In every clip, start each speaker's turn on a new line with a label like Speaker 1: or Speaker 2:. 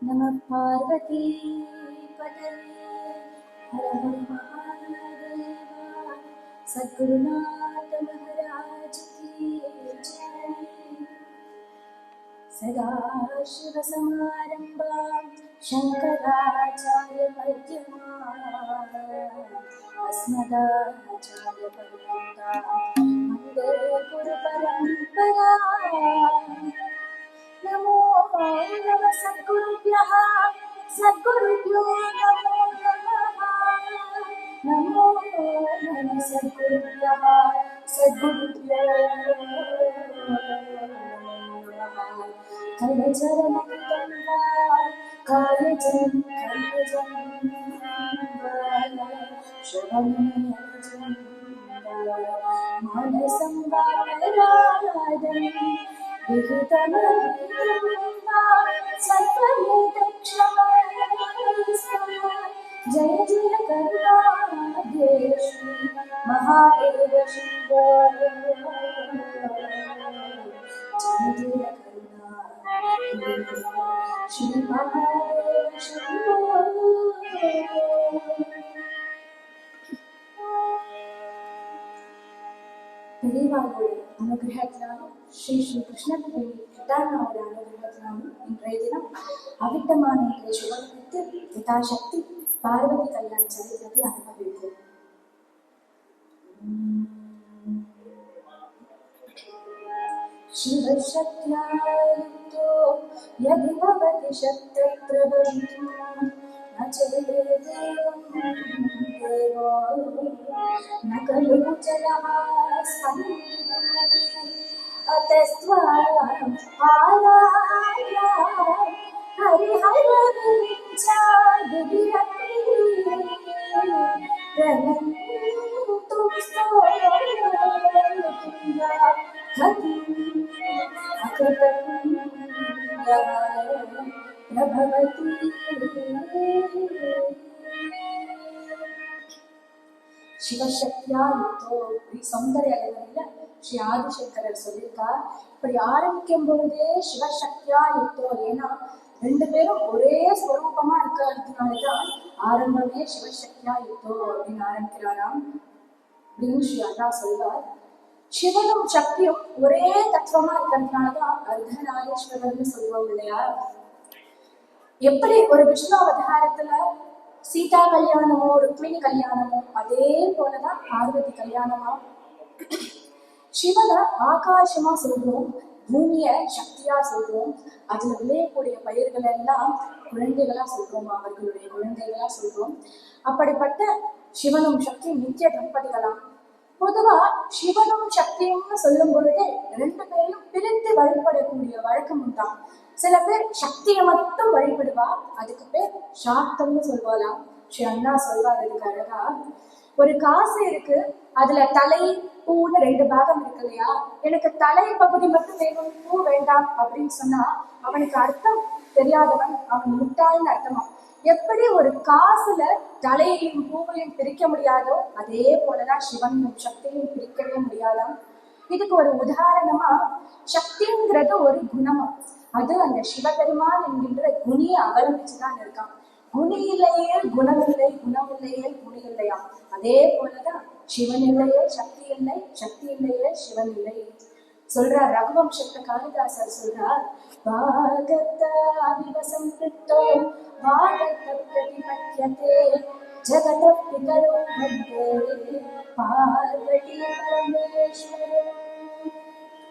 Speaker 1: नमः पार्वती पतये हर हर महादेव। सद्गुरुनाथ महाराज की जय। सदाशिवसमारम्भां शङ्कराचार्यमध्यमाम् अस्मदाचार्यपर्यन्तां वन्दे गुरुपरम्पराम्। नमो नमः सद्गुरुभ्यः सद्गुरुभ्यो नमो नमः। नमो नमः सद्गुरुभ्यः सद्गुरुभ्यो कलचरणकृतं वा कायजं कलजं श्रवणीयजं मानसं वा परादं विहितमहितं वा सर्वमेतत्क्षमस्व। जय जय करुणामयेश्वरी महादेव शम्भो। जय जय श्री महादेव शम्भो। பெரியவாளுடைய அனுகிரகத்தினாலும் ஸ்ரீ ஸ்ரீ கிருஷ்ணகிரி கிட்டானாவுடைய அனுகிரகத்தினாலும் இன்றைய தினம் அவிட்டமான சிவனுக்கு யதாசக்தி பார்வதி கல்யாண சரித்திரத்தை அனுபவிப்போம். शिवशक्त्यायुक्तो यदि भवति शक्तिप्रबन्धो न चेदेवं देवो न खलु कुचलः स्पन्दितुमपि अतस्त्वाम् आराध्या हरिहरविरिञ्चादिभिरपि प्रणन्तुं स्तोत्रतुल्या प्रभवती। சிவசக்தியா யுக்தோ சௌந்தர்ய அழகர்ல ஸ்ரீ ஆதிசங்கரர் சொல்லியிருக்கார். இப்படி ஆரம்பிக்கும் பொழுதே சிவசக்தியா யுக்தோ, ஏன்னா ரெண்டு பேரும் ஒரே ஸ்வரூபமா இருக்கிறதுனாலதான் ஆரம்பமே சிவசக்தியா யுக்தோ அப்படின்னு ஆரம்பிக்கிறாராம் அப்படின்னு ஸ்ரீ அண்ணா சொல்வார். சிவனும் சக்தியும் ஒரே தத்துவமா இருக்கிறதுனாலதான் அர்த்தநாரீஸ்வரர்னு சொல்லுவோம் இல்லையா. எப்படி ஒரு விஷ்ணு அவதாரத்துல சீதா கல்யாணமோ ருக்மிணி கல்யாணமோ, அதே போலதான் பார்வதி கல்யாணமா. சிவனை ஆகாசமா சொல்றோம், பூமிய சக்தியா சொல்றோம், அதுல விளையக்கூடிய பயிர்கள் எல்லாம் குழந்தைகளா சொல்றோம், அவர்களுடைய குழந்தைகளா சொல்றோம். அப்படிப்பட்ட சிவனும் சக்தியும் நித்திய தம்பதிகளாம். பொதுவா சிவனும் சக்தியும்னு சொல்லும் பொழுதே ரெண்டு பேரும் பிரித்து வழிபடக்கூடிய வழக்கம் உண்டாம். சில பேர் சக்தியை மட்டும் வழிபடுவா, அதுக்கு பேர் சாக்தம்னு சொல்வாளாம். ஸ்ரீ அண்ணா சொல்வார் அதுக்கு அழகா. ஒரு காசு இருக்கு, அதுல தலை பூன்னு ரெண்டு பாகம் இருக்கு இல்லையா. எனக்கு தலை பகுதி மட்டும் வேணும், பூ வேண்டாம் அப்படின்னு சொன்னா அவனுக்கு அர்த்தம் தெரியாதவன், அவன் முட்டாள்னு அர்த்தமா. எப்படி ஒரு காசுல தலையையும் பூவையும் பிரிக்க முடியாதோ, அதே போலதான் சிவனையும் சக்தியும் பிரிக்கவே முடியாதாம். இதுக்கு ஒரு உதாரணமா, சக்திங்கிறது ஒரு குணம், அது அந்த சிவபெருமான் என்கின்ற குணியை அவலம்பிச்சுதான் இருக்கான். குணி இல்லையே குணம் இல்லை, குணம் இல்லையே குணி இல்லையா. அதே போலதான் சிவன் இல்லையே சக்தி இல்லை, சக்தி இல்லையே சிவன் இல்லை சொல்றார். ரகுவம்சத்தை காளிதாசர் சொல்றார். வாகத்தாவிவசம் கிருத்தோ வாகத்த பிரதிபத்யதே ஜகத பிதரோ வந்தே பார்வதி பரமேஸ்வரோ.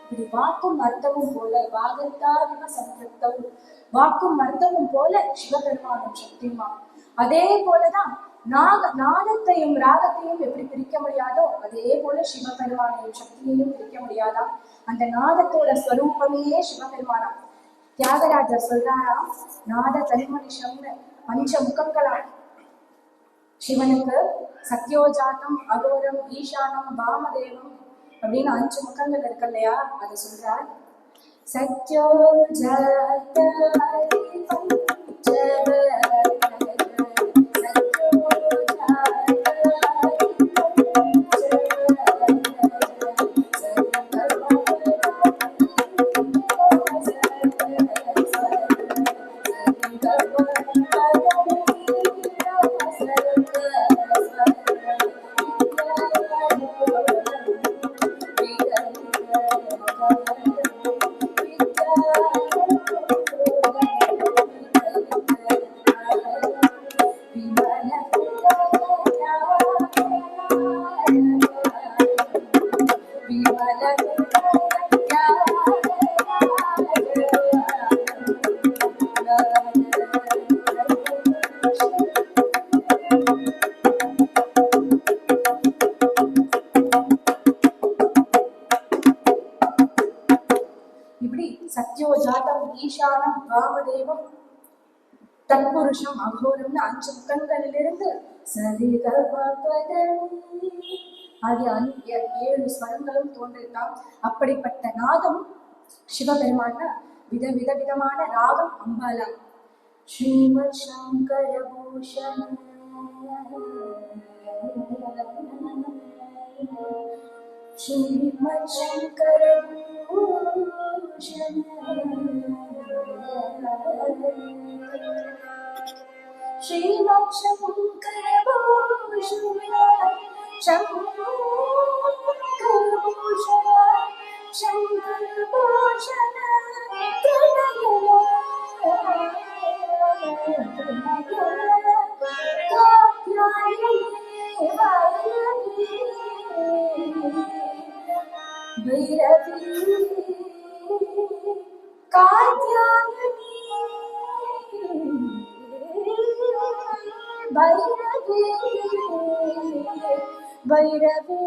Speaker 1: இப்படி வாக்கும் அர்த்தமும் போல வாகத்தாவிவ சங்கிருத்தம், வாக்கும் அர்த்தமும் போல சிவபெருமானும் சக்தியுமா. அதே போலதான் நாதத்தையும் ராகத்தையும் எப்படி பிரிக்க முடியாதோ, அதே போல சிவபெருமானையும் சக்தியையும் பிரிக்க முடியாதா. அந்த நாதத்தோட ஸ்வரூபமே சிவபெருமானா. தியாகராஜர் சொல்றாராம், நாத தனிமனிஷம்னு பஞ்ச முகங்களா சிவனுக்கு. சத்யோஜாத்தம், அகோரம், ஈசானம், வாமதேவம் அப்படின்னு 5 முகங்கள் இருக்கு இல்லையா. அதை சொல்றார். சத்யோஜாத்த ஈசானம் வாமதேவம் தற்புருஷம் அகோரம்னு 5 முகங்களிலிருந்து ஆகிய 7 ஸ்வரங்களும் தோன்றிருக்கான். அப்படிப்பட்ட நாதம் சிவபெருமான விதமான ராகம் அம்பாலா. ஸ்ரீமத் சங்கர பூஷண ஸ்ரீமத் சங்கர பூஷண श्रीमत् शंकर भूषण शंकर भूषण शंकर भूषण भैरवी कात्यायनी भैरवी भैरवी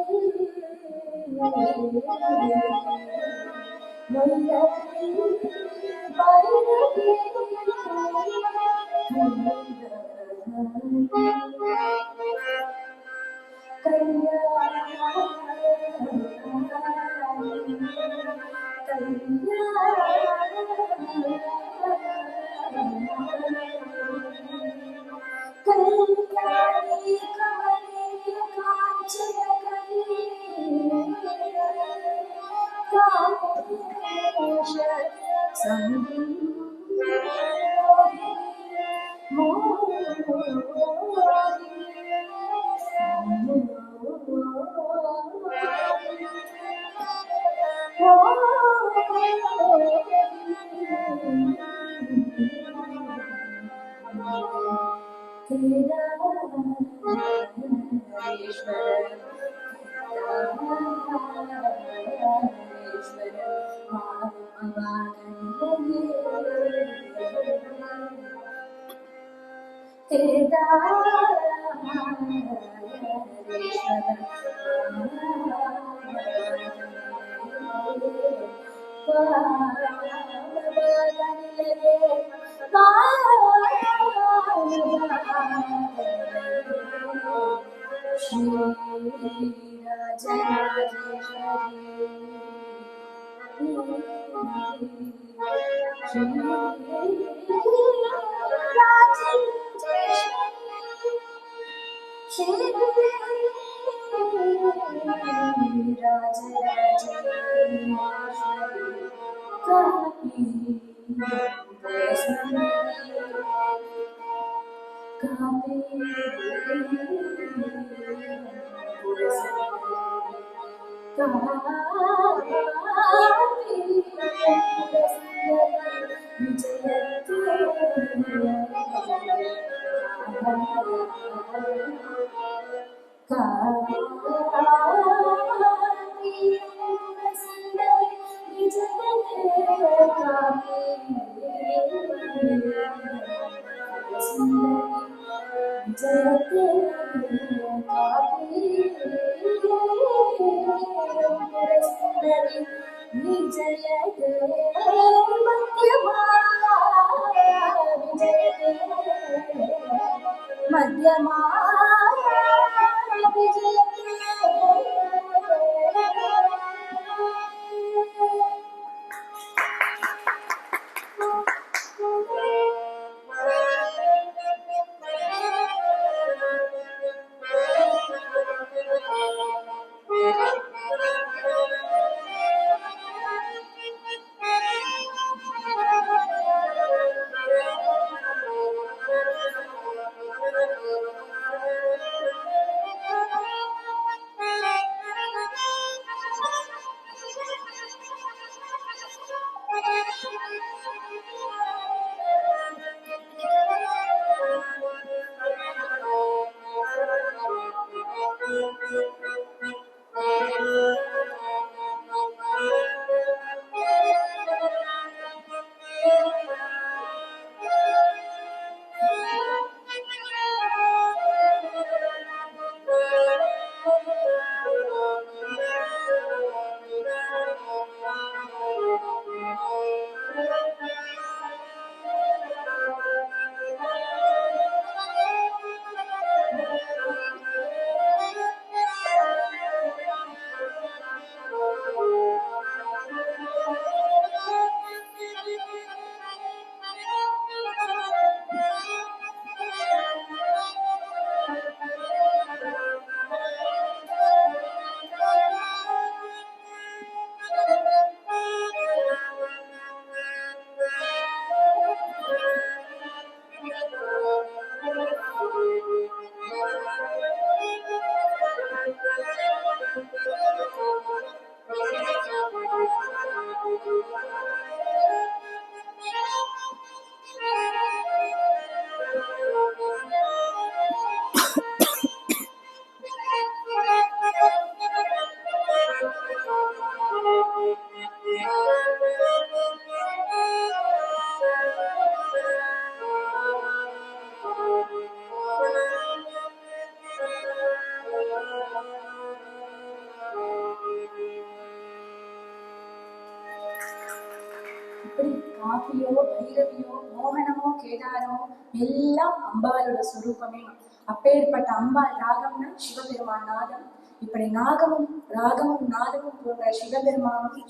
Speaker 1: காப்பியோ பைரவியோ மோகனமோ கேதாரமோ எல்லாம் அம்பாளோட சுரூபமே. அப்பேற்பட்ட அம்பாள் ராகம்னா சிவபெருமான் நாதம். இப்படி நாகமும் ராகமும் நாதமும் போன்ற சிவபெருமானும்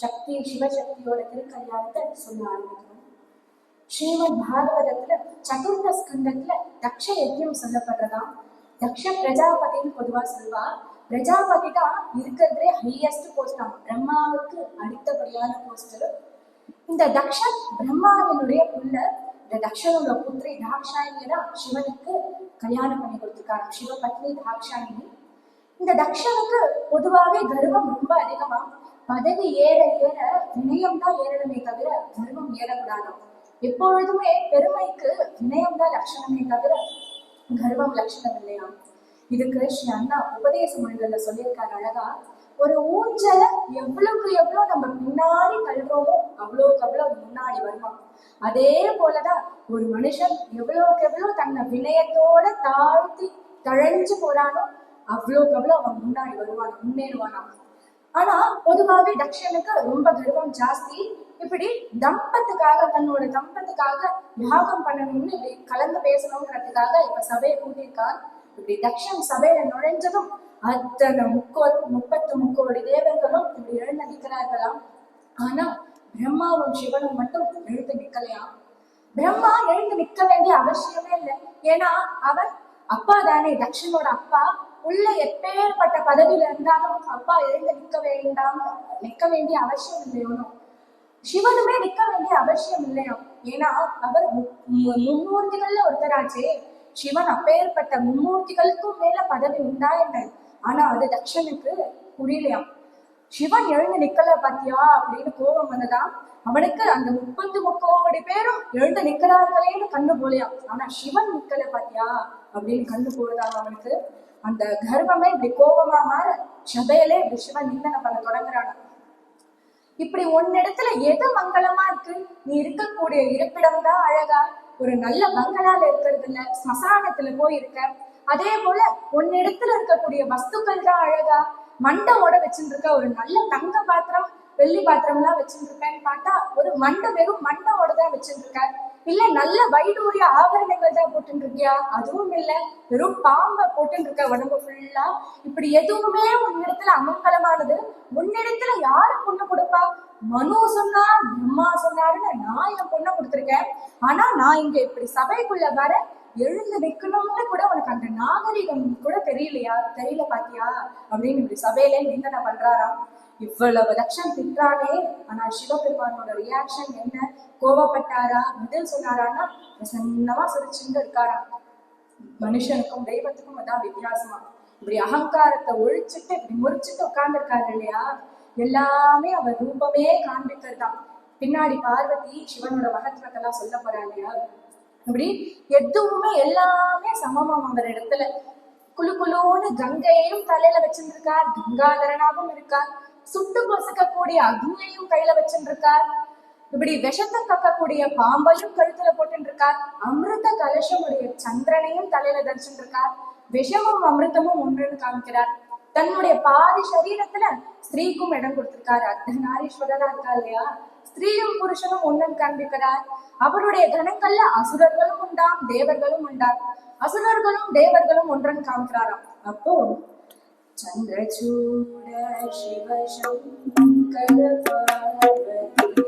Speaker 1: சக்தி சிவசக்தியோட திருக்கல்யாணத்தை சொல்ல ஆரம்பிக்கணும். ஸ்ரீமத் பாகவதத்துல சதுர்த்த ஸ்கந்தத்துல தக்ஷ யஜ்யம் சொல்லப்படுறதாம். தக்ஷ பிரஜாபதினு பொதுவா சொல்வா. பிரஜாபதி தான் இருக்கிறதுலே ஹையஸ்ட் போஸ்ட் தான், பிரம்மாவுக்கு அடுத்தபடியான போஸ்ட். இந்த தக்ஷன் பிரம்மாவினுடைய புள்ள. இந்த தக்ஷனோட புத்திரி தாக்ஷாயினியை தான் சிவனுக்கு கல்யாணம் பண்ணி கொடுத்துருக்காங்க, சிவபத்னி தாக்ஷாயினி. இந்த தக்ஷனுக்கு பொதுவாகவே கர்வம் ரொம்ப அதிகமா. பதவி ஏற ஏற வினயம் தான் ஏறணுமே தவிர கர்வம் ஏறக்கூடாது. எப்பொழுதுமே பெருமைக்கு வினயம் தான் லட்சணமே தவிர கர்வம் லட்சணம் இல்லையா. இதுக்கு ஸ்ரீ அண்ணா உபதேச மொழிகள்ல சொல்லியிருக்காரு அழகா. ஒரு ஊஞ்சல எவ்வளவுக்கு எவ்வளவு நம்ம பின்னாடி தள்ளுறோமோ அவ்வளவுக்கு அவ்வளவு முன்னாடி வருவான். அதே போலதான் ஒரு மனுஷன் எவ்வளவுக்கு எவ்வளவு தன்னை வினயத்தோட தாழ்த்தி தழைஞ்சு போறானோ அவ்வளவுக்கு அவ்வளவு அவன் முன்னாடி வருவான், முன்னேறுவானா. ஆனா பொதுவாகவே தக்ஷனுக்கு ரொம்ப கர்வம் ஜாஸ்தி. இப்படி தன்னோட தம்பத்துக்காக யாகம் பண்ணணும்னு இப்படி கலந்து பேசணுங்கிறதுக்காக இப்ப சபையை கூட்டியிருக்கான். இப்படி தக்ஷன் சபையில நுழைஞ்சதும் அத்தனை 33 தேவர்களும் இப்படி எழுந்து நிற்கிறார்களாம். ஆனா பிரம்மாவும் சிவனும் மட்டும் எழுந்து நிக்கலையாம். பிரம்மா எழுந்து நிக்க வேண்டிய அவசியமே இல்லை. ஏன்னா அவன் அப்பா தானே, தக்ஷனோட அப்பா. உள்ள எப்பேற்பட்ட பதவியில இருந்தாலும் அப்பா எழுந்து நிக்க வேண்டிய அவசியம் இல்லையோனும். சிவனுமே நிக்க வேண்டிய அவசியம் இல்லையா. ஏன்னா அவர் மும்மூர்த்திகள்ல ஒருத்தராச்சே. சிவன் அப்பேற்பட்ட மும்மூர்த்திகளுக்கும் மேல பதவி உண்டா என்ன. ஆனா அது தக்ஷனுக்கு புரியலையாம். சிவன் எழுந்து நிக்கல பாத்தியா அப்படின்னு கோபம் வந்ததாம். அவனுக்கு அந்த 33 பேரும் எழுந்து நிக்கிறார்களேன்னு கண்ணு போலையாம். ஆனா சிவன் நிக்கல பாத்தியா அப்படின்னு கண்ணு போறதாம் அவனுக்கு. அந்த கர்வமே இப்படி கோபமா மாற சபையிலே இப்படி சிவன் நிந்தனை பண்ண தொடங்குறாங்க. இப்படி ஒன்னிடத்துல எது மங்களமா இருக்கு? நீ இருக்கக்கூடிய இருப்பிடம் தான் அழகா. ஒரு நல்ல பங்களால இருக்கிறது இல்ல, ஸ்மசானத்துல போய் இருக்க. அதே போல ஒன்னிடத்துல இருக்கக்கூடிய வஸ்துக்கள் தான் அழகா. மண்டவோட வச்சுருக்க ஒரு நல்ல தங்க பாத்திரம் வெள்ளி பாத்திரம் எல்லாம் வச்சுருக்கேன்னு பார்த்தா ஒரு வெறும் மண்டவோட தான் வச்சுருக்க. இல்ல நல்ல வைடூரிய ஆபரணங்கள் தான் போட்டு இருக்கியா? அதுவும் இல்ல, வெறும் பாம்பை போட்டு இருக்க உடம்பு ஃபுல்லா. இப்படி எதுவுமே உன்னிடத்துல அமங்கலமானது. உன்னிடத்துல யாரு பொண்ணு கொடுப்பா? மனு சொன்னார், பிரம்மா சொன்னாருன்னு நான் என் பொண்ணை கொடுத்துருக்கேன். ஆனா நான் இங்க இப்படி சபைக்குள்ள வர எழுந்து நிக்கணும்னு கூட உனக்கு அந்த நாகரிகம் கூட தெரியல பாத்தியா அப்படின்னு இப்படி சபையிலே நிந்தனை பண்றாராம். இவ்வளவு தக்ஷன் திட்டானே. ஆனா சிவபெருமானோட ரியாக்ஷன் என்ன? கோபப்பட்டாரா? பதில் சொன்னாரான்னா பிரசன்னமா சிரிச்சுட்டு இருக்காரா. மனுஷனுக்கும் தெய்வத்துக்கும் அதான் வித்தியாசமா. இப்படி அகங்காரத்தை ஒழிச்சுட்டு இப்படி முறிச்சுட்டு உட்கார்ந்து இருக்காரு இல்லையா. எல்லாமே அவர் ரூபமே காண்பிக்கிறதுதான். பின்னாடி பார்வதி சிவனோட மகத்துவத்தெல்லாம் சொல்ல போறா இல்லையா. அப்படி எதுவுமே எல்லாமே சமமாம் அவர் இடத்துல. குழுன்னு கங்கையையும் தலையில வச்சிருக்கார், கங்காதரனாகவும் இருக்கார். சுட்டு பொசுக்கக்கூடிய அக்னியையும் கையில வச்சுருக்கார். இப்படி விஷத்தை கக்கக்கூடிய பாம்பையும் கழுத்துல போட்டு இருக்கார். அமிர்த கலசமுடைய சந்திரனையும் தலையில தரிச்சுட்டு இருக்கார். விஷமும் அமிர்தமும் ஒன்றுன்னு காமிக்கிறார். தன்னுடைய பாதி சரீரத்துல ஸ்திரீக்கும் இடம் கொடுத்திருக்காரு. அர்த்தநாரீஸ்வரரா இருக்கா இல்லையா. ஸ்திரீயும் புருஷனும் ஒன்றுன்னு காண்பிக்கிறார். அவருடைய கணக்கல்ல அசுரர்களும் உண்டாம், தேவர்களும் உண்டார். அசுரர்களும் தேவர்களும் ஒன்றன் காமிக்கிறாராம். அப்போ சந்திரசூட சிவசங்கர பார்வதி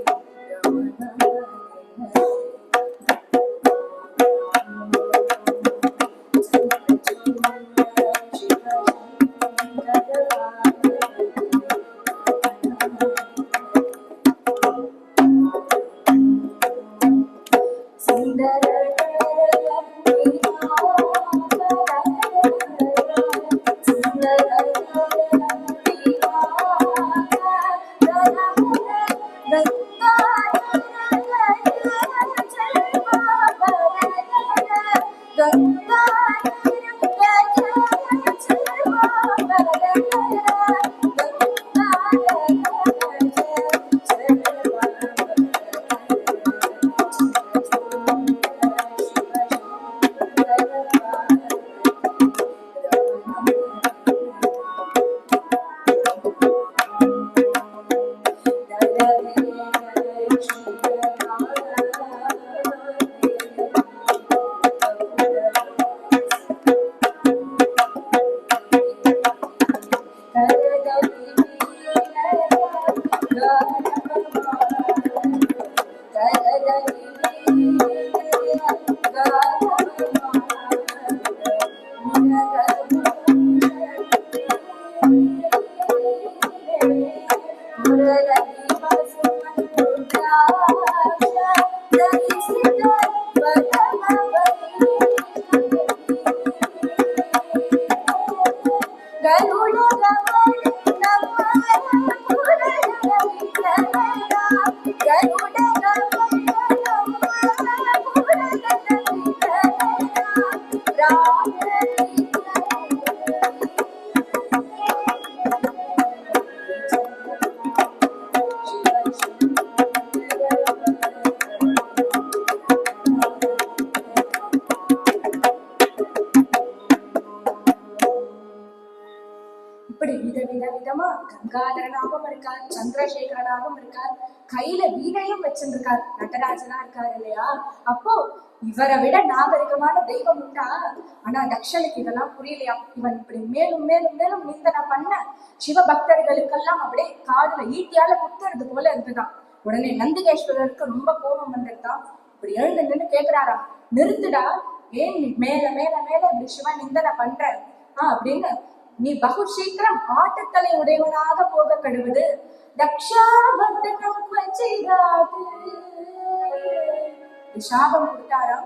Speaker 1: இப்படி விதவிதமா கங்காதரனாகவும் இருக்கார், சந்திரசேகரனாகவும் இருக்கார், கையில வீணையும் வச்சிருக்கார், நடராஜனா இருக்காரு இல்லையா. அப்போ இவரை விட நாகரிகமான தெய்வம் உண்டா? ஆனா தக்ஷனுக்கு இதெல்லாம் புரியலையா. இவன் இப்படி மேலும் மேலும் மேலும் நிந்தனை பண்ண சிவபக்தர்களுக்கெல்லாம் அப்படியே காதுல ஈட்டியால குத்துறது போல இருந்துதான். உடனே நந்திகேஸ்வரருக்கு ரொம்ப கோபம் வந்துட்டான். இப்படி எழுந்து நின்று கேக்குறாரா, நிறுத்துடா, ஏன் மேல மேல மேல இப்படி சிவன் நிந்தனை பண்ற அப்படின்னு. நீ பகு சீக்கிரம் ஆட்டுத்தலை உடையவனாக போக கடுவது. சாபம் கொடுத்தாராம்.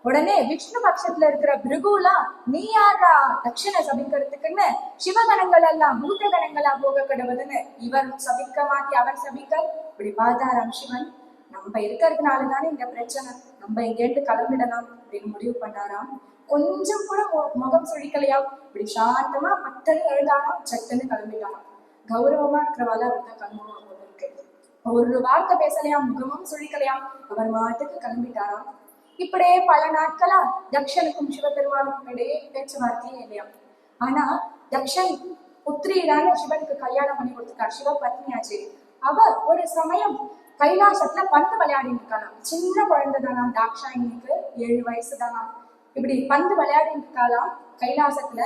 Speaker 1: உடனே விஷ்ணு பட்சத்துல இருக்கிற பிருகுலா, நீ யாரா தட்சணை சபிக்கிறதுக்குன்னு சிவகணங்கள் எல்லாம் பூத கணங்களா போக கடுவதுன்னு இவர் சபிக்க மாட்டி அவர் சபிக்க. இப்படி பார்த்தாராம் சிவன். நம்ம இருக்கிறதுனாலதானே இந்த பிரச்சனை, நம்ம எங்கேட்டு கிளம்பிடலாம் அப்படின்னு முடிவு பண்ணாராம். கொஞ்சம் கூட முகம் சுழிக்கலையா, இப்படி சாந்தமா பத்தனு எழுதாராம், சட்டுன்னு கிளம்பிட்டாராம். கௌரவமா இருக்கிறவால அவர்தான் கண்முகம் இருக்கு. ஒரு வார்த்தை பேசலையாம், முகமும் சுழிக்கலையாம், அவர் மாட்டுக்கு கிளம்பிட்டாராம். இப்படியே பல நாட்களா தக்ஷனுக்கும் சிவபெருமானுக்கும் இடையே பேச்சுவார்த்தையே இல்லையாம். ஆனா தக்ஷன் புத்திரியிலான சிவனுக்கு கல்யாணம் பண்ணி கொடுத்துட்டார், சிவ பத்னியாச்சு. அவர் ஒரு சமயம் கைலாசத்துல பந்து விளையாடிட்டு இருக்காளாம். சின்ன குழந்தை தானாம் தாக்ஷாயினிக்கு, 7 வயசு தானாம். இப்படி பந்து விளையாடிட்டு இருக்காளாம் கைலாசத்துல.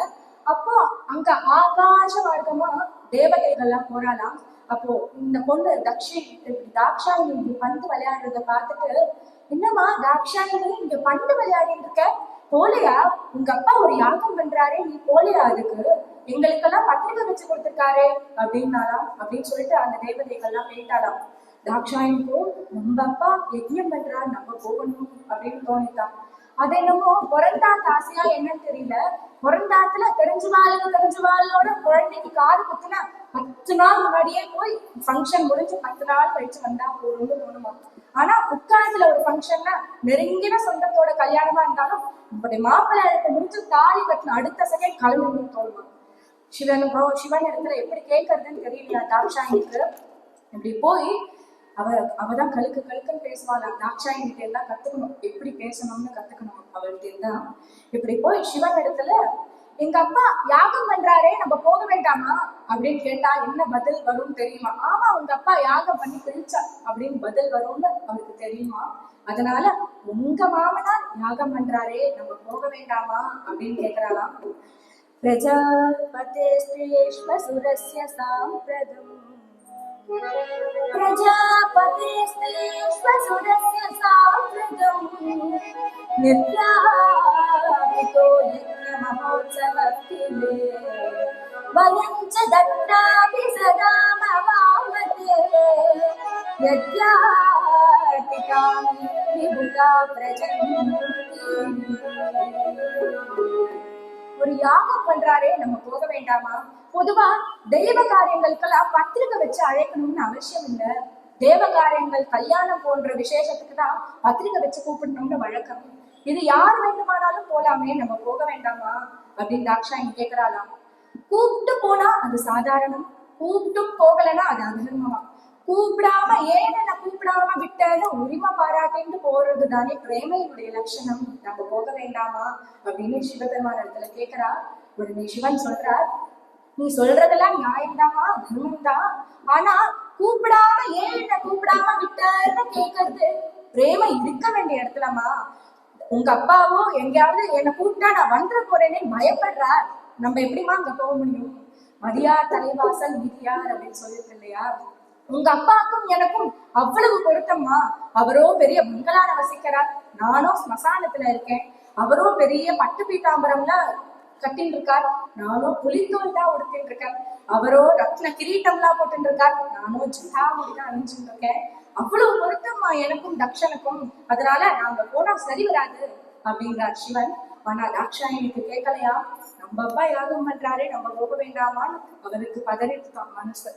Speaker 1: அப்போ அங்க ஆகாச மார்க்கமா தேவதைகள்லாம் போறாளாம். அப்போ இந்த பொண்ணு தாக்ஷாயினி பந்து விளையாடுறத பார்த்துட்டு, என்னமா தாக்ஷாயினி இங்க பந்து விளையாடிட்டு இருக்க, போலையா? உங்க அப்பா ஒரு யாகம் பண்றாரே, நீ போலையா? அதுக்கு எங்களுக்கெல்லாம் பத்திரிகை வச்சு கொடுத்துருக்காரு அப்படின்னாலாம். அப்படின்னு சொல்லிட்டு அந்த தேவதைகள்லாம் போயிட்டாளாம். தாக்ஷாயினிக்கும் நம்ம அப்பா யஜ்யம் பண்றாரு, நம்ம போகணும் அப்படின்னு தோணித்தான். அது என்னமோ பிறந்தாத்து ஆசையா என்னன்னு தெரியல, பிறந்தாத்துல தெரிஞ்சவாளோட குழந்தைக்கு காது குத்துனா 10 நாள் முன்னாடியே போய் ஃபங்க்ஷன் முடிஞ்சு 10 நாள் கழிச்சு வந்தா போறோம்னு தோணுமா. ஆனா உட்காரத்துல ஒரு ஃபங்க்ஷன்னா நெருங்கின சொந்தத்தோட கல்யாணமா இருந்தாலும் இப்படி மாப்பிள்ளை முடிச்சு தாலி கட்டின அடுத்த செகண்ட் கிளம்பணும்னு தோணுமா. சிவன் இடத்துல எப்படி கேட்கறதுன்னு தெரியலையா தாக்ஷாயினிக்கு. இப்படி போய் அவதான் கழுக்குன்னு பேசுவாளாம். தாக்ஷாயினிட்ட எல்லாம் கத்துக்கணும், எப்படி பேசணும்னு கத்துக்கணும் அவள்கிட்ட இருந்தா. இப்படி போய் சிவன் இடத்துல, எங்க அப்பா யாகம் பண்றாரே, நம்ம போக வேண்டாமா அப்படின்னு கேட்டா என்ன பதில் வரும் தெரியுமா? ஆமா, உங்க அப்பா யாகம் பண்ணி கிழிச்சா அப்படின்னு பதில் வரும்னு அவருக்கு தெரியுமா. அதனால உங்க மாமனார் யாகம் பண்றாரே, நம்ம போக வேண்டாமா அப்படின்னு கேக்குறாளாம். பிரஜாபதே சுரஸ்ய சாம்பிரதம் प्रजापतेस्तेष्वसुरस्य साम्प्रतम् निर्यापितो यज्ञमहोत्सवस्तिले वयं च दत्रापि सदा ममामते यज्ञातिकानि विभुता प्रजन्ति. ஒரு யாகம் பண்றாரே, நம்ம போக வேண்டாமா? பொதுவா தெய்வ காரியங்களுக்கெல்லாம் பத்திரிகை வச்சு அழைக்கணும்னு அவசியம் இல்லை. தேவ காரியங்கள், கல்யாணம் போன்ற விசேஷத்துக்கு தான் பத்திரிகை வச்சு கூப்பிடணும்னு வழக்கம். இது யார் வேண்டுமானாலும் போலாமே, நம்ம போக வேண்டாமா அப்படின்னு தாக்ஷாயினி கேக்குறாளாம். கூப்பிட்டு போனா அது சாதாரணம், கூப்பிட்டும் போகலன்னா அது அதர்மமா. கூப்பிடாம ஏன் என்ன கூப்பிடாம விட்டேன்னு உரிமை பாராட்டின்னு போறது தானே பிரேமையினுடைய லட்சணம், நம்ம போக வேண்டாமா அப்படின்னு சிவபெருமான இடத்துல கேக்குறா. உடனே சிவன் சொல்றார், நீ சொல்றதெல்லாம் நியாயம்தாமா, தர்மம் தான். ஆனா கூப்பிடாம ஏன் என்ன கூப்பிடாம விட்டன்னு கேட்கறது பிரேமை இருக்க வேண்டிய இடத்துலமா. உங்க அப்பாவோ எங்கேயாவது என்னை கூப்பிட்டா நான் வந்துட போறேனே பயப்படுறார், நம்ம எப்படிமா அங்க போக முடியும்? மதியார் தலைவாசல் விதியார் அப்படின்னு சொல்லிட்டு இல்லையா. உங்க அப்பாவுக்கும் எனக்கும் அவ்வளவு பொருத்தம்மா. அவரோ பெரிய பங்களால வசிக்கிறார், நானும் ஸ்மசானத்துல இருக்கேன். அவரோ பெரிய பட்டு பீதாம்பரம்லாம் கட்டின்னு இருக்கார், நானும் புலித்தோல் தான் உடுத்தின்னு இருக்கேன். அவரோ ரத்ன கிரீட்டம்லாம் போட்டு இருக்கார், நானும் ஜடாமுடிதான் அணிஞ்சுட்டு இருக்கேன். அவ்வளவு பொருத்தம்மா எனக்கும் தக்ஷனுக்கும், அதனால நாங்க போனா சரி வராது அப்படின்றார் சிவன். ஆனா தாக்ஷாயணிக்கு கேட்கலையா, நம்ம அப்பா யாகம் பண்றாரு, நம்ம போக வேண்டாமான்னு அவருக்கு பதறிட்டான் மனசு.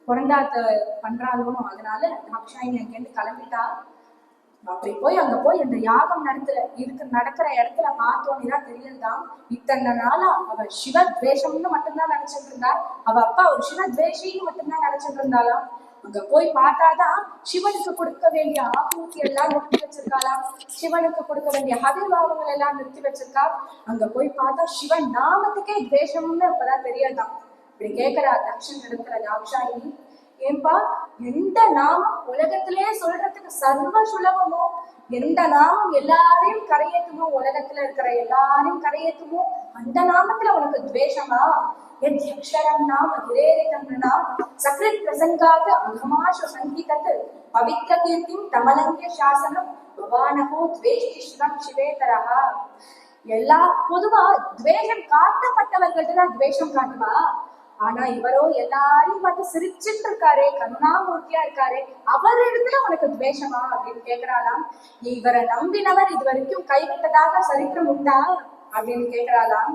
Speaker 1: பிறந்தாத்த பண்றாலும், அதனால தாக்ஷாயணி அங்கேருந்து கிளம்பிட்டா. அப்படி போய் அங்க போய் அந்த யாகம் நடக்கிற இடத்துல பார்த்தோன்னுதான் தெரியுதுதான், இத்தனை நாளா அவ சிவத்வேஷம்னு மட்டும்தான் நினைச்சிட்டு இருந்தா. அவ அப்பா ஒரு சிவத்வேஷின்னு மட்டும்தான் நினைச்சிட்டு இருந்தாளாம். அங்க போய் பார்த்தாதான் சிவனுக்கு கொடுக்க வேண்டிய ஆகுதி எல்லாம் நிறுத்தி வச்சிருக்காளாம், சிவனுக்கு கொடுக்க வேண்டிய ஹவிர்வாகங்கள் எல்லாம் நிறுத்தி வச்சிருக்கா. அங்க போய் பார்த்தா சிவன் நாமத்துக்கே துவேஷம்னு இப்பதான் தெரியாதான். இப்படி கேட்கிறா தக்ஷன் இடத்துல தாக்ஷாயினி, ஏன்பா எந்த நாமம் உலகத்திலே சொல்றதுக்கு சர்வ சுலபமோ, எந்த நாமம் எல்லாரையும் கரையேற்றுமோ, உலகத்துல இருக்கிற எல்லாரையும் கரையேற்றுமோ, அந்த நாமத்துல உனக்கு துவேஷமா? யக்ஷரம் நாம கிரேரிதம் நாம் சக்ரித் பிரசங்காத அகமாஷு சங்கீதத்து பவித்ர கீர்த்திம் தமலங்கிய சாசனம் பவானகோ துவேஷ்டி சிவம் சிவேதரஹா. எல்லா பொதுவா துவேஷம் காட்டப்பட்டவர்கள்ட்ட தான் துவேஷம் காட்டுவா. ஆனா இவரோ எல்லாரையும் பார்த்து சிரிச்சுட்டு இருக்காரே, கருணாமூர்த்தியா இருக்காரே, அவர் இடத்துல உனக்கு துவேஷமா அப்படின்னு கேக்குறாளாம். இவரை நம்பினவர் இது வரைக்கும் கைவிட்டதாக சரித்திரம் உண்டா அப்படின்னு கேக்குறாளாம்.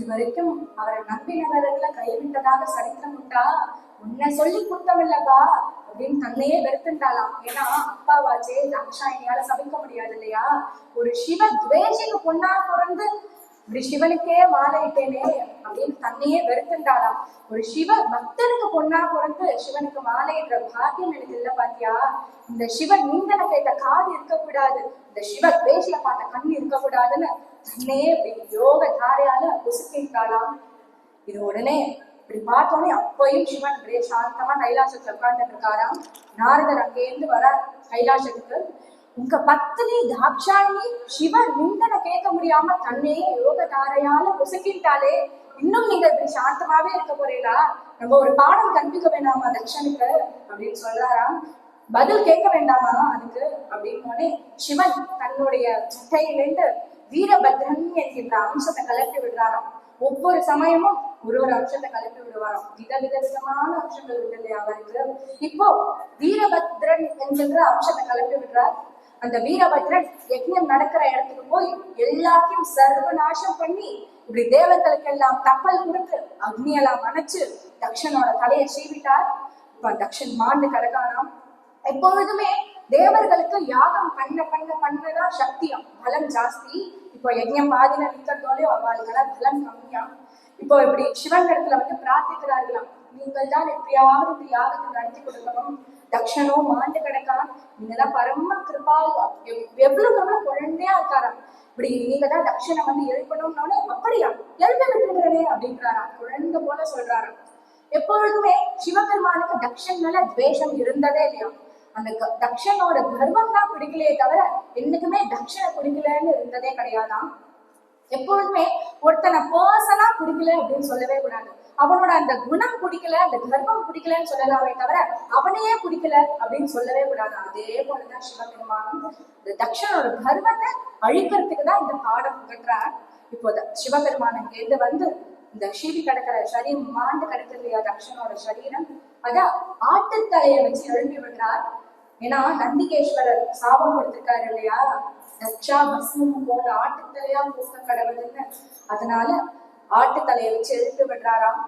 Speaker 1: இதுவரைக்கும் அவரை நம்பினவர்களை கைவிட்டதாக சரித்திரம் உண்டா? உன்னை சொல்லி குத்தம் இல்லப்பா அப்படின்னு தன்னையே வெறுத்துட்டாளாம். ஏன்னா அப்பாவாச்சே தாட்சாயினியால சபிக்க முடியாது இல்லையா? ஒரு சிவ துவேஷிக்கு பொண்ணா பிறந்து இப்படி சிவனுக்கே மாலையிட்டேனே அப்படின்னு தன்னையே வெறுத்துட்டாளாம். ஒரு சிவ பக்தனுக்கு பொண்ணா பிறந்து சிவனுக்கு மாலையிடுற பாக்கியம் எனக்கு இல்ல பாத்தியா? இந்த சிவன் நீந்தன கேட்ட காது இருக்கக்கூடாது, இந்த சிவ துவேஷிய பார்த்த கண் இருக்கக்கூடாதுன்னு தன்னையே இப்படி யோக தாரையால உசுக்கிட்டாளாம். இது உடனே இப்படி பார்த்தோன்னே அப்பயும் சிவன் அப்படியே சாந்தமா கைலாசத்துல உட்கார்ந்துட்டு இருக்காராம். நாரதர் அங்கேருந்து வர கைலாசத்துக்கு, உங்க பத்தினி தாட்சாயினி சிவ நிந்தனை கேட்க முடியாம தன்னையே யோக தாரையால உசுக்கிட்டாலே, இன்னும் நீங்க இப்படி சாந்தமாவே இருக்க போறீங்களா? நம்ம ஒரு பாடம் கற்பிக்க வேண்டாமா தக்ஷனுக்கு அப்படின்னு சொல்றாராம். பதில் கேட்க வேண்டாமா அதுக்கு அப்படின்னு சிவன் தன்னுடைய சட்டையிலிருந்து வீரபத்ரன் என்கின்ற அம்சத்தை கலப்பி விடுறாராம். ஒவ்வொரு சமயமும் ஒரு அம்சத்தை கலப்பி விடுவாராம். விதவிதமான அம்சங்கள் உண்டு இல்லையா அவருக்கு. இப்போ வீரபத்ரன் என்கின்ற அம்சத்தை கலப்பி விடுறார். அந்த வீரபத்ரன் யஜ்ஞம் நடக்கிற இடத்துக்கு போய் எல்லாத்தையும் சர்வநாசம் பண்ணி இப்படி தேவர்களுக்கு எல்லாம் தப்பல் கொடுத்து அக்னியெல்லாம் அணைச்சு தக்ஷனோட தலையை சீவிட்டார். இப்ப தக்ஷன் மாண்டு கிடக்கானாம். எப்பொழுதுமே தேவர்களுக்கு யாகம் பண்ணதான் சக்தியம், பலம் ஜாஸ்தி. இப்போ யஜ்ஞம் பாதியில நிக்கிறதோடய அவளுக்கெல்லாம் பலம் கம்மியா. இப்போ இப்படி சிவன் இடத்துல பிரார்த்திக்கிறார்களாம், நீங்கள் தான் எப்படியாவது இப்படி யாகத்தை நடத்தி கொடுக்கணும். தக்ஷனோ மாண்டு கிடக்கான், நீங்கதான் பரம கிருபாலுவா, எவ்வளவு குழந்தையா இருக்காராம். இப்படி நீங்க தான் தக்ஷனை எழுப்பணும்னோட அப்படியா எழுத விட்டுடுறே அப்படின்றாராம். குழந்தை போல சொல்றாராம். எப்பொழுதுமே சிவபெருமானுக்கு தக்ஷன் மேல துவேஷம் இருந்ததே இல்லையா? அந்த தக்ஷனோட கர்வம் தான் பிடிக்கலையே தவிர என்னைக்குமே தக்ஷனை பிடிக்கலன்னு இருந்ததே கிடையாதான். எப்பொழுதுமே ஒருத்தனை பர்சனா பிடிக்கல அப்படின்னு சொல்லவே கூடாது. அவனோட அந்த குணம் பிடிக்கல, அந்த கர்வம் பிடிக்கலன்னு சொல்லலாமே தவிர அவனையே பிடிக்கல அப்படின்னு சொல்லவே கூடாது. அதே போலதான் சிவபெருமானும் இந்த தக்ஷனோட கர்வத்தை அழிக்கிறதுக்கு தான் இந்த பாடம் புகற்றார். இப்போ சிவபெருமான் இங்கேருந்து இந்த சீவி கிடக்கிற சரீரம் மாண்டு கிடக்குது இல்லையா தக்ஷனோட சரீரம், அத ஆட்டுத்தலையை வச்சு எழுப்பி விடுறார். ஏன்னா நந்திகேஸ்வரர் சாபம் கொடுத்திருக்காரு இல்லையா, தட்சா பஸ்மம் போல ஆட்டுத்தலையா பூக்க கடவுள்னு, அதனால ஆட்டுத்தலையை வச்சு எழுப்பி விடுறாராம்.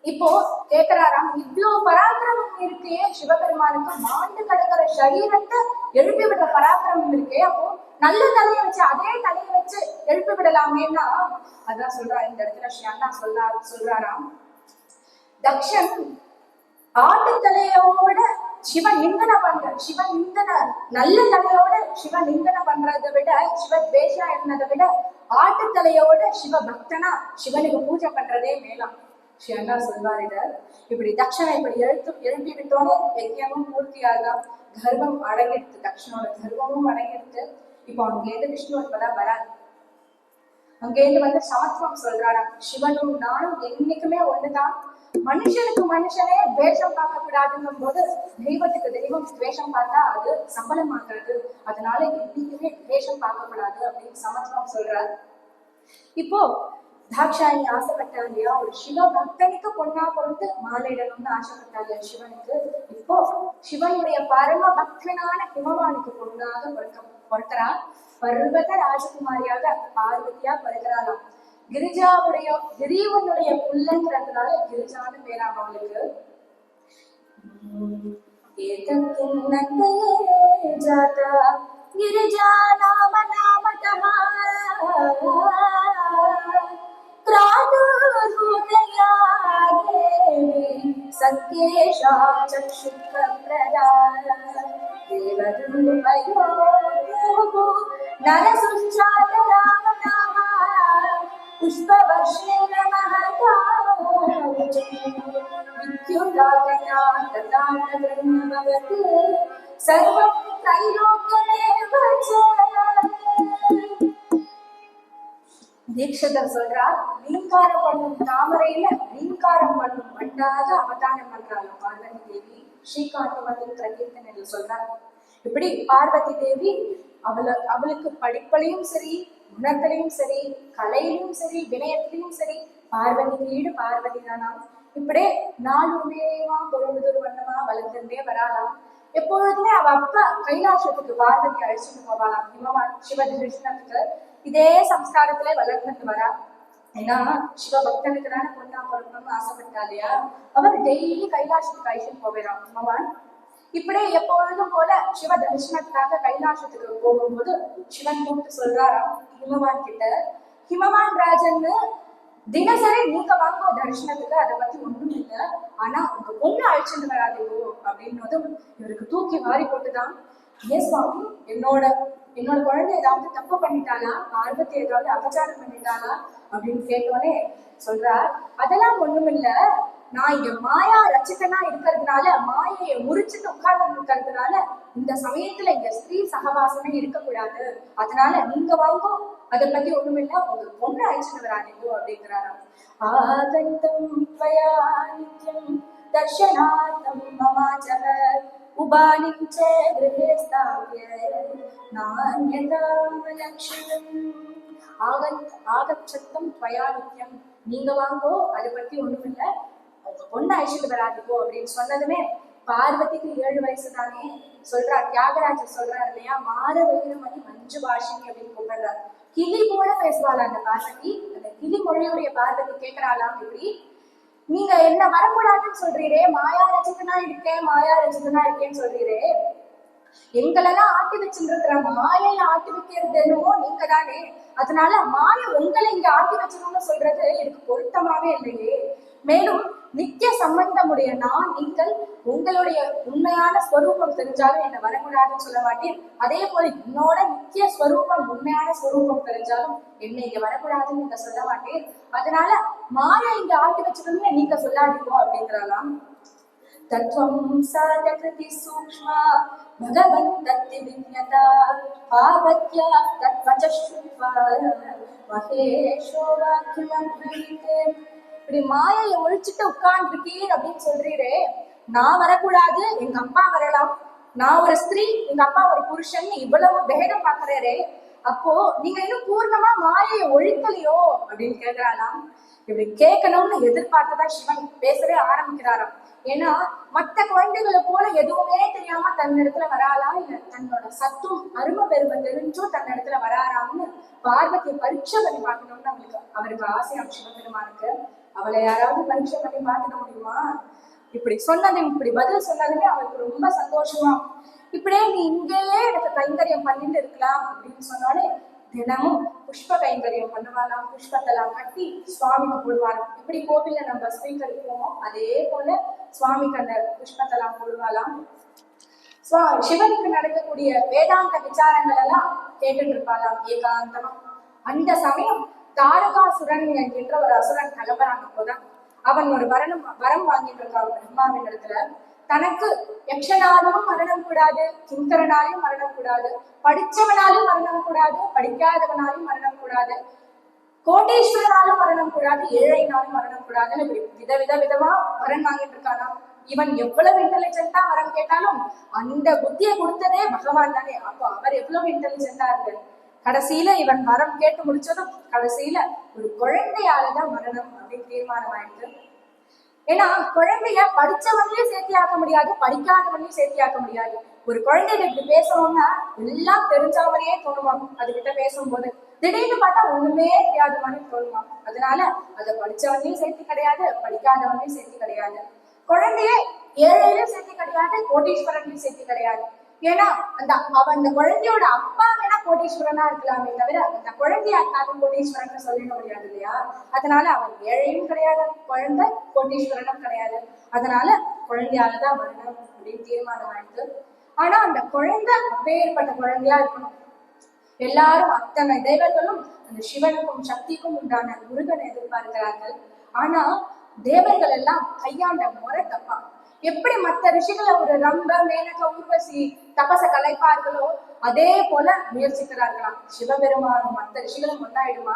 Speaker 1: இப்போ கேக்குறாராம், இவ்வளவு பராக்கிரமம் இருக்கே சிவபெருமானுக்கு, மாண்டு கிடக்கிற சரீரத்தை எழுப்பி விடுற பராக்கிரமம் இருக்கே, அப்போ நல்ல தலையை வச்சு அதே தலையை வச்சு எழுப்பி விடலாமேன்னா, அதான் சொல்றா இந்த இடத்துல ஸ்ரீ அண்ணா சொல்றாராம், தக்ஷன் ஆட்டு தலையோட சிவ நிந்தனை நல்ல தலையோட சிவ நிந்தனை பண்றதை விட, சிவ துவேஷா இருந்ததை விட ஆட்டு தலையோட சிவ பக்தனா சிவனுக்கு பூஜை பண்றதே மேலாம். ஸ்ரீ அண்ணா சொல்வார் இத. இப்படி தக்ஷனை இப்படி எழுப்பி விட்டோன்னு யஜ்ஞமும் பூர்த்தியாதான், கர்வம் அடங்கிடுத்து, தக்ஷனோட கர்வமும் அடங்கிடுத்து. இப்போ அங்கேருந்து விஷ்ணு இப்பதான் வராது. அங்கேருந்து சமத்துவம் சொல்றாராம், சிவனும் நானும் என்னைக்குமே ஒண்ணுதான், மனுஷனுக்கு மனுஷனே துவேஷம் பார்க்க கூடாதுங்கும் போது தெய்வத்துக்கு தெய்வம் துவேஷம் பார்த்தா அது சம்பளமாகாது, அதனால என்னைக்குமே துவேஷம் பார்க்க கூடாது அப்படின்னு சமத்துவம் சொல்றாரு. இப்போ தாட்சாயணி ஆசைப்பட்டா இல்லையா, ஒரு சிவ பக்தனுக்கு பொண்ணா பொறுத்து மாலையிடணும்னு ஆசைப்பட்டா இல்லையா சிவனுக்கு, இப்போ சிவனுடைய பரம பக்தனான ஹிமவானுக்கு பொண்ணாக பொறுக்கிறா. பர்வத ராஜகுமாரியாக பார்வதியா பிறகுறாளாம். கிரிஜாவுடைய புள்ளங்கிறதுனால கிரிஜான்னு பேராம் அவளுக்கு. गिरिजा नाम नामतः सत्येषां चक्षुप्रदा देवदुर्मयो नरसुश्चातरामनाः पुष्पवर्षेण महता विद्युदागता तथा भवति सर्वं त्रैलोक्यमेव च. தீட்சிதர் சொல்றார், ரீங்காரம் பண்ணும் தாமரையில ரீங்காரம் பண்ணும் மண்டாக அவதாரம் பண்றாங்க பார்வதி தேவி. ஸ்ரீகாந்தவதி பிரகீர்த்தனை சொல்றார். இப்படி பார்வதி தேவி அவளுக்கு படிப்பலையும் சரி, குணத்திலையும் சரி, கலையிலும் சரி, வினயத்திலையும் சரி பார்வதி வீடு பார்வதி தானா. இப்படியே நாளுமேவா பொருளுதொரு வண்ணமா வளர்ந்துட்டே வராலாம். எப்பொழுதுமே அவ அப்பா கைலாசத்துக்கு பார்வதி அழைச்சிட்டு போவாளாம். ஹிமவான் சிவ தரிசனத்துக்கு இதே சம்ஸ்காரத்திலே வளர்ந்துட்டு வரா. ஏன்னா சிவபக்தனுக்கு தானே பொண்ணா பிறக்கணும்னு ஆசைப்பட்டா இல்லையா, அவர் டெய்லி கைலாசத்துக்கு அழைச்சிட்டு போகிறான் பகவான். இப்படியே எப்பொழுதும் போல சிவ தரிசனத்துக்காக கைலாசத்துக்கு போகும்போது சிவன் கூப்பிட்டு சொல்றாராம் ஹிமவான் கிட்ட, ஹிமவான் ராஜன்னு தினசரி நீங்க வாங்க தரிசனத்துக்கு, அதை பத்தி ஒண்ணும் இல்லை, ஆனா உங்க பொண்ணு அழைச்சிட்டு வராதீங்கோ அப்படின்னதும் இவருக்கு தூக்கி வாரி போட்டுதான். ஏன் சுவாமி, என்னோட என்னோட குழந்தை ஏதாவது தப்பு பண்ணிட்டாளா, பார்வதி ஏதாவது அபச்சாரம் பண்ணிட்டாளா அப்படின்னு கேட்டோடனே சொல்றார், அதெல்லாம் ஒண்ணும் இல்ல, நான் இங்க மாயா ரச்சிதனா இருக்கிறதுனால, மாயையை முறிச்சுட்டு உட்கார்ந்து இருக்கிறதுனால இந்த சமயத்துல இங்க ஸ்திரீ சகவாசமே இருக்கக்கூடாது, அதனால நீங்க வாங்கோ, அதை பத்தி ஒண்ணும் இல்ல, உங்க பொண்ணு அழைச்சிட்டு வராதீங்கோ அப்படிங்கிறாராம். ஆகந்தம் त्वया नित्यं दर्शनार्थं ममाचर उबालिं च गृहे स्थाप्य नान्यतां लक्ष्यम्. ஆகச்சத்தம் त्वया नित्यं, நீங்க வாங்கோ, அதை பத்தி ஒண்ணும் இல்ல, உங்க பொண்ணு அழைச்சிட்டு வராதீங்கோ அப்படின்னு சொன்னதுமே பார்வதிக்கு 7 வயசு தானே, சொல்றார் தியாகராஜர் சொல்றாரு இல்லையா, மாற வைரமணி மஞ்சு பாஷினி அப்படின்னு கூப்பிடுறாரு. கிளி போல பேசுவாள் அந்த பார்வதி. அந்த கிளி மொழியுடைய பார்வதி கேட்கிறாளாம், இப்படி நீங்க என்ன வரக்கூடாதுன்னு சொல்றீரே, மாயா ரசிகனா இருக்கேன் மாயா ரசிகனா இருக்கேன்னு சொல்றீரே, எங்களெல்லாம் ஆட்டி வச்சுருக்கிற மாயை ஆட்டி வைக்கிறது என்னமோ நீங்க தானே, அதனால மாயை உங்களை இங்க ஆட்டி வச்சிருன்னு சொல்றது எனக்கு பொருத்தமாவே இல்லையே. மேலும் நித்திய சம்பந்தமுடைய நான், நீங்கள் உங்களுடைய உண்மையான ஸ்வரூபம் தெரிஞ்சாலும் என்ன வரக்கூடாதுன்னு சொல்ல மாட்டேன், அதே போல என்னோட நித்திய ஸ்வரூபம் உண்மையான ஸ்வரூபம் தெரிஞ்சாலும் என்ன இங்க வரக்கூடாதுன்னு நீங்க சொல்ல மாட்டேன், அதனால மாயா இங்க ஆட்டி வச்சிருன்னு நீங்க சொல்லாதீங்க அப்படிங்கிறாலாம். தத்துவம் சாதகிருதி சூக்ஷ்மா பகவன் தத்தி விஞ்ஞதா பாவத்யா தத்வச ஸ்ருத்வா மகேஷோ வாக்கியம் பிரவீதே. இப்படி மாயையை ஒழிச்சுட்டு உட்கார்ந்துருக்கீர் அப்படின்னு சொல்றீரே, நான் வரக்கூடாது, எங்க அப்பா வரலாம், நான் ஒரு ஸ்திரீ எங்க அப்பா ஒரு புருஷன், இவ்வளவு பேதம் பாக்குறாரே, அப்போ நீங்க இன்னும் பூர்ணமா மாயையை ஒழிக்கலையோ அப்படின்னு கேட்கிறாளாம். இப்படி கேட்கணும்னு எதிர்பார்த்துதான் சிவன் பேசவே ஆரம்பிக்கிறாராம். ஏன்னா மற்ற குழந்தைகளை போல எதுவுமே தெரியாம தன்னிடத்துல வராளா, இல்ல தன்னோட சத்தும் அருமை பெருமை தெரிஞ்சும் தன்னிடத்துல வராராம்னு பார்வதியை பரீட்சை பண்ணி பார்க்கணும்னு அவருக்கு ஆசையாம் சிவபெருமானுக்கு. அவளை யாராவது பரீட்சை பண்ணி பார்த்துட முடியுமா? இப்படி சொன்னது, இப்படி பதில் சொன்னதுமே அவருக்கு ரொம்ப சந்தோஷமா, இப்படியே நீ இங்கேயே எனக்கு கைங்கரியம் பண்ணிட்டு இருக்கலாம் அப்படின்னு சொன்னாலே தினமும் புஷ்ப கைங்கரியம் பண்ணுவாளாம், புஷ்பத்தெல்லாம் கட்டி சுவாமிக்கு போடுவாளாம். இப்படி கோவில்ல நம்ம ஸ்வீகரிப்போமோ அதே போல சுவாமிக்கு அந்த புஷ்பத்தெல்லாம் போடுவாளாம். சிவனுக்கு நடக்கக்கூடிய வேதாந்த விசாரங்கள் எல்லாம் கேட்டுட்டு இருப்பாளாம் ஏகாந்தமா. அந்த சமயம் தாரகாசுரன் என்கின்ற ஒரு அசுரன் கிளம்புறாங்க. போதான் அவன் ஒரு வரம் வாங்கிட்டு இருக்கான் பிரம்மாவின் இடத்துல. தனக்கு யக்ஷனாலும் மரணம் கூடாது, கிங்கரனாலும் மரணம் கூடாது, படிச்சவனாலும் மரணம் கூடாது, படிக்காதவனாலும் மரணம் கூடாது, கோட்டீஸ்வரனாலும் மரணம் கூடாது, ஏழைனாலும் மரணம் கூடாதுன்னு இப்படி விதமா வரம் வாங்கிட்டு இருக்கானா. இவன் எவ்வளவு இன்டெலிஜென்டா வரம் கேட்டாலும் அந்த புத்தியை கொடுத்ததே பகவான் தானே. அப்போ அவர் எவ்வளவு இன்டெலிஜென்டா இருக்கு. கடைசியில இவன் வரம் கேட்டு முடிச்சதும் கடைசியில ஒரு குழந்தையாலதான் மரணம் அப்படின்னு தீர்மானம் ஆயிடுது. ஏன்னா குழந்தைய படிச்சவன்லயும் சேர்த்தியாக்க முடியாது, படிக்காதவன்லயும் சேர்த்தியாக்க முடியாது. ஒரு குழந்தைகிட்ட இப்படி பேசணும்னா எல்லாம் தெரிஞ்சவரையே தோணுவாங்க. அதுகிட்ட பேசும்போது திடீர்னு பார்த்தா ஒண்ணுமே தெரியாத மாதிரி தோணுவாங்க. அதனால அதை படிச்சவன்லயும் சேர்த்தி கிடையாது, படிக்காதவன்லயும் சேர்த்தி கிடையாது. குழந்தைய ஏழையிலும் சேர்த்தி கிடையாது, கோட்டீஸ்வரன்லயும் சேர்த்தி கிடையாது. ஏன்னா அந்த குழந்தையோட அப்பா வேணா கோட்டீஸ்வரனா இருக்கலாமே தவிர அந்த குழந்தைய அக்காவும் கோட்டீஸ்வரன் சொல்லிட முடியாது இல்லையா. அதனால அவன் ஏழையும் கிடையாது, குழந்தை கோட்டீஸ்வரனும் கிடையாது. அதனால குழந்தையாலதான் வரணும் அப்படின்னு தீர்மானம் ஆயிடுது. ஆனா அந்த குழந்தை அப்பேற்பட்ட குழந்தையா இருக்கணும். எல்லாரும் அத்தனை தேவர்களும் அந்த சிவனுக்கும் சக்திக்கும் உண்டான முருகனை எதிர்பார்க்கிறார்கள். ஆனா தேவர்கள் எல்லாம் கையாண்ட முறை தப்பா. எப்படி மற்ற ரிஷிகளை ஒரு ரம்ப மேனக ஊர்வசி தபச கலைப்பார்களோ அதே போல முயற்சிக்கிறார்களாம். சிவபெருமானும் மற்ற ரிஷிகளும் ஒன்னாயிடுமா?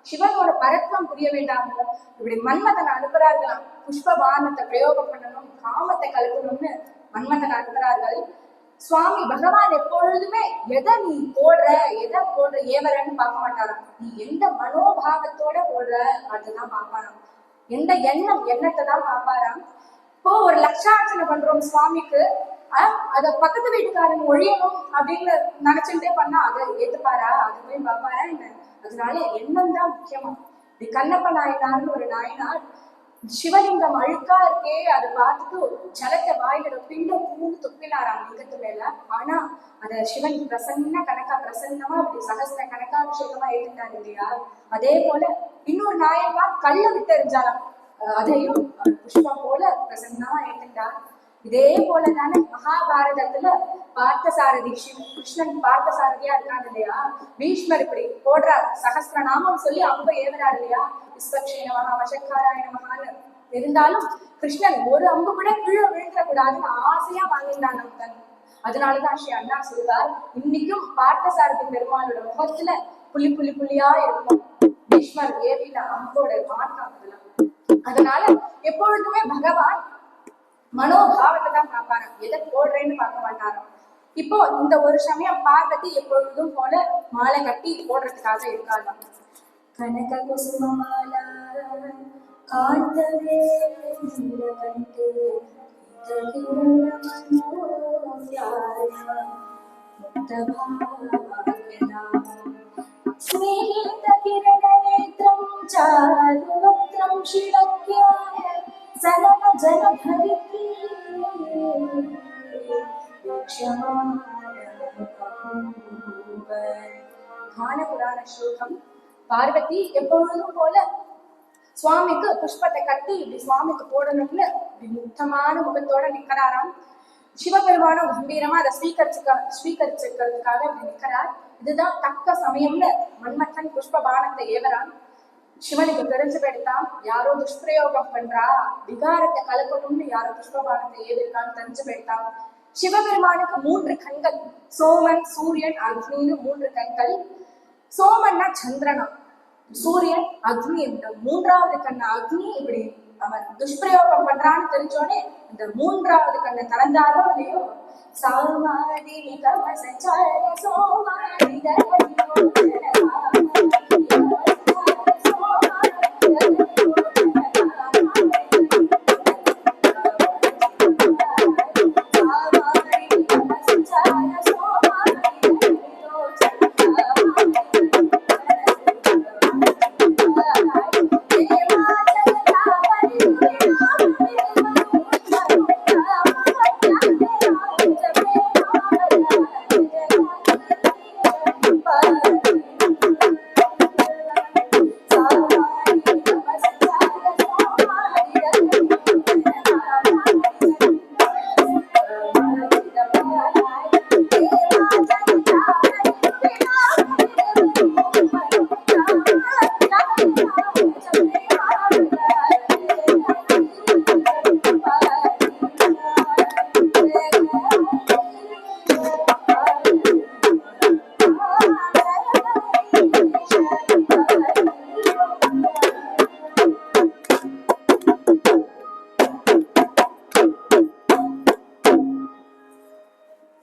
Speaker 1: சிவனோட பரத்வம் புரிய வேண்டாமோ? இப்படி மன்மதனை அனுப்புறார்களாம். புஷ்ப பானத்தை பிரயோகம் பண்ணணும், காமத்தை கலக்கணும்னு மன்மதனை அனுப்புறார்கள். சுவாமி பகவான் எப்பொழுதுமே எதை நீ போடுற ஏவரன்னு பார்க்க மாட்டாராம். நீ எந்த மனோபாவத்தோட போடுற அதுதான் பார்ப்பாராம். எந்த எண்ணத்தை தான் பார்ப்பாராம். இப்போ ஒரு லட்சார்ச்சனை பண்றோம் சுவாமிக்கு, அத பக்கத்து வீட்டுக்காரன் ஒழியணும் அப்படின்னு நினைச்சுட்டே பண்ணா அதை ஏத்துப்பாரா? அது போய் பார்ப்பாரா என்ன? அதனால எண்ணம் தான் முக்கியமா. கண்ணப்ப நாயனார்னு ஒரு நாயனார் சிவலிங்கம் அழுக்கா இருக்கே அதை பார்த்துட்டு ஜலத்தை வாயில பிண்டம் பூண்டு துப்பினாராம் லிங்கத்து மேல. ஆனா அத சிவன் பிரசன்னமா அப்படி சகஸ்ர கணக்கா அபிஷேகமா எழுதிட்டாரு இல்லையா. அதே போல இன்னொரு நாயனார் கல்ல விட்டு எறிஞ்சாராம், அதையும் புஷ்பம் போல பிரசன்னமா எழுதிட்டார். இதே போலதானே மகாபாரதத்துல பார்த்தசாரதி கிருஷ்ணன் பார்த்தசாரதியா இருக்காங்க இல்லையா. பீஷ்மர் இப்படி போடுறார், சகஸ்ரநாமம் சொல்லி அம்ப ஏவுறாரு இல்லையா, விஸ்வக்ஷேன மகா வசக்காராயண மகான்னு. இருந்தாலும் கிருஷ்ணன் ஒரு அம்பு கூட கீழே விழுந்துட கூடாதுன்னு ஆசையா வாங்கினான் தன். அதனாலதான் ஸ்ரீ அண்ணா சொல்றார், இன்னைக்கும் பார்த்தசாரதி பெருமாளோட முகத்துல புள்ளி புள்ளி புள்ளியா இருக்கும் பீஷ்மர் ஏவில அம்போட மாற்றம். அதனால எப்பொழுதுமே பகவான் மனோபாவத்தை தான் பார்ப்பாரு, எதை போடுறேன்னு பார்க்க மாட்டாரு. இப்போ இந்த ஒரு சமயம் பார்வதி எப்பொழுதும் போல மாலை கட்டி போடுறதுக்காக இருக்காங்க. கனக குசுமமாலா காத்தவே ஸ்நேகித கிரண நேத்ரம் சாருவக்ரம் ஷிலக்யா சலன ஜனதரிகி கான புராண ஸ்லோகம். பார்வதி எப்பொழுதும் போல சுவாமிக்கு புஷ்பத்தை கட்டி இப்படி சுவாமிக்கு போடணும்னு முக்தமான முகத்தோட நிக்கிறாராம். சிவபெருமானும் கம்பீரமா அதை ஸ்வீகரிச்சுக்கிறதுக்காக இப்படி நிக்கிறார். இதுதான் தக்க சமயம்னு மன்மத்தன் புஷ்ப பானத்தை ஏவரான். சிவனுக்கு தெரிஞ்சு போயிட்டான், யாரோ துஷ்பிரயோகம் பண்றா, விகாரத்தை கலக்கணும்னு யாரோ புஷ்பபானத்தை ஏதிருக்கான்னு தெரிஞ்சு போயிட்டான். சிவபெருமானுக்கு 3 கண்கள், சோமன் சூரியன் அக்னின்னு 3 கண்கள். சோமன்னா சந்திரனா, சூரியன் அக்னி, இந்த 3வது கண்ண அக்னி இப்படி அவன் துஷ்பிரயோகம் பண்றான்னு தெரிஞ்சோடனே இந்த 3வது கண்ணை திறந்தாரோ இல்லையோ, சாமாதி நிகம சஞ்சார சோமாதி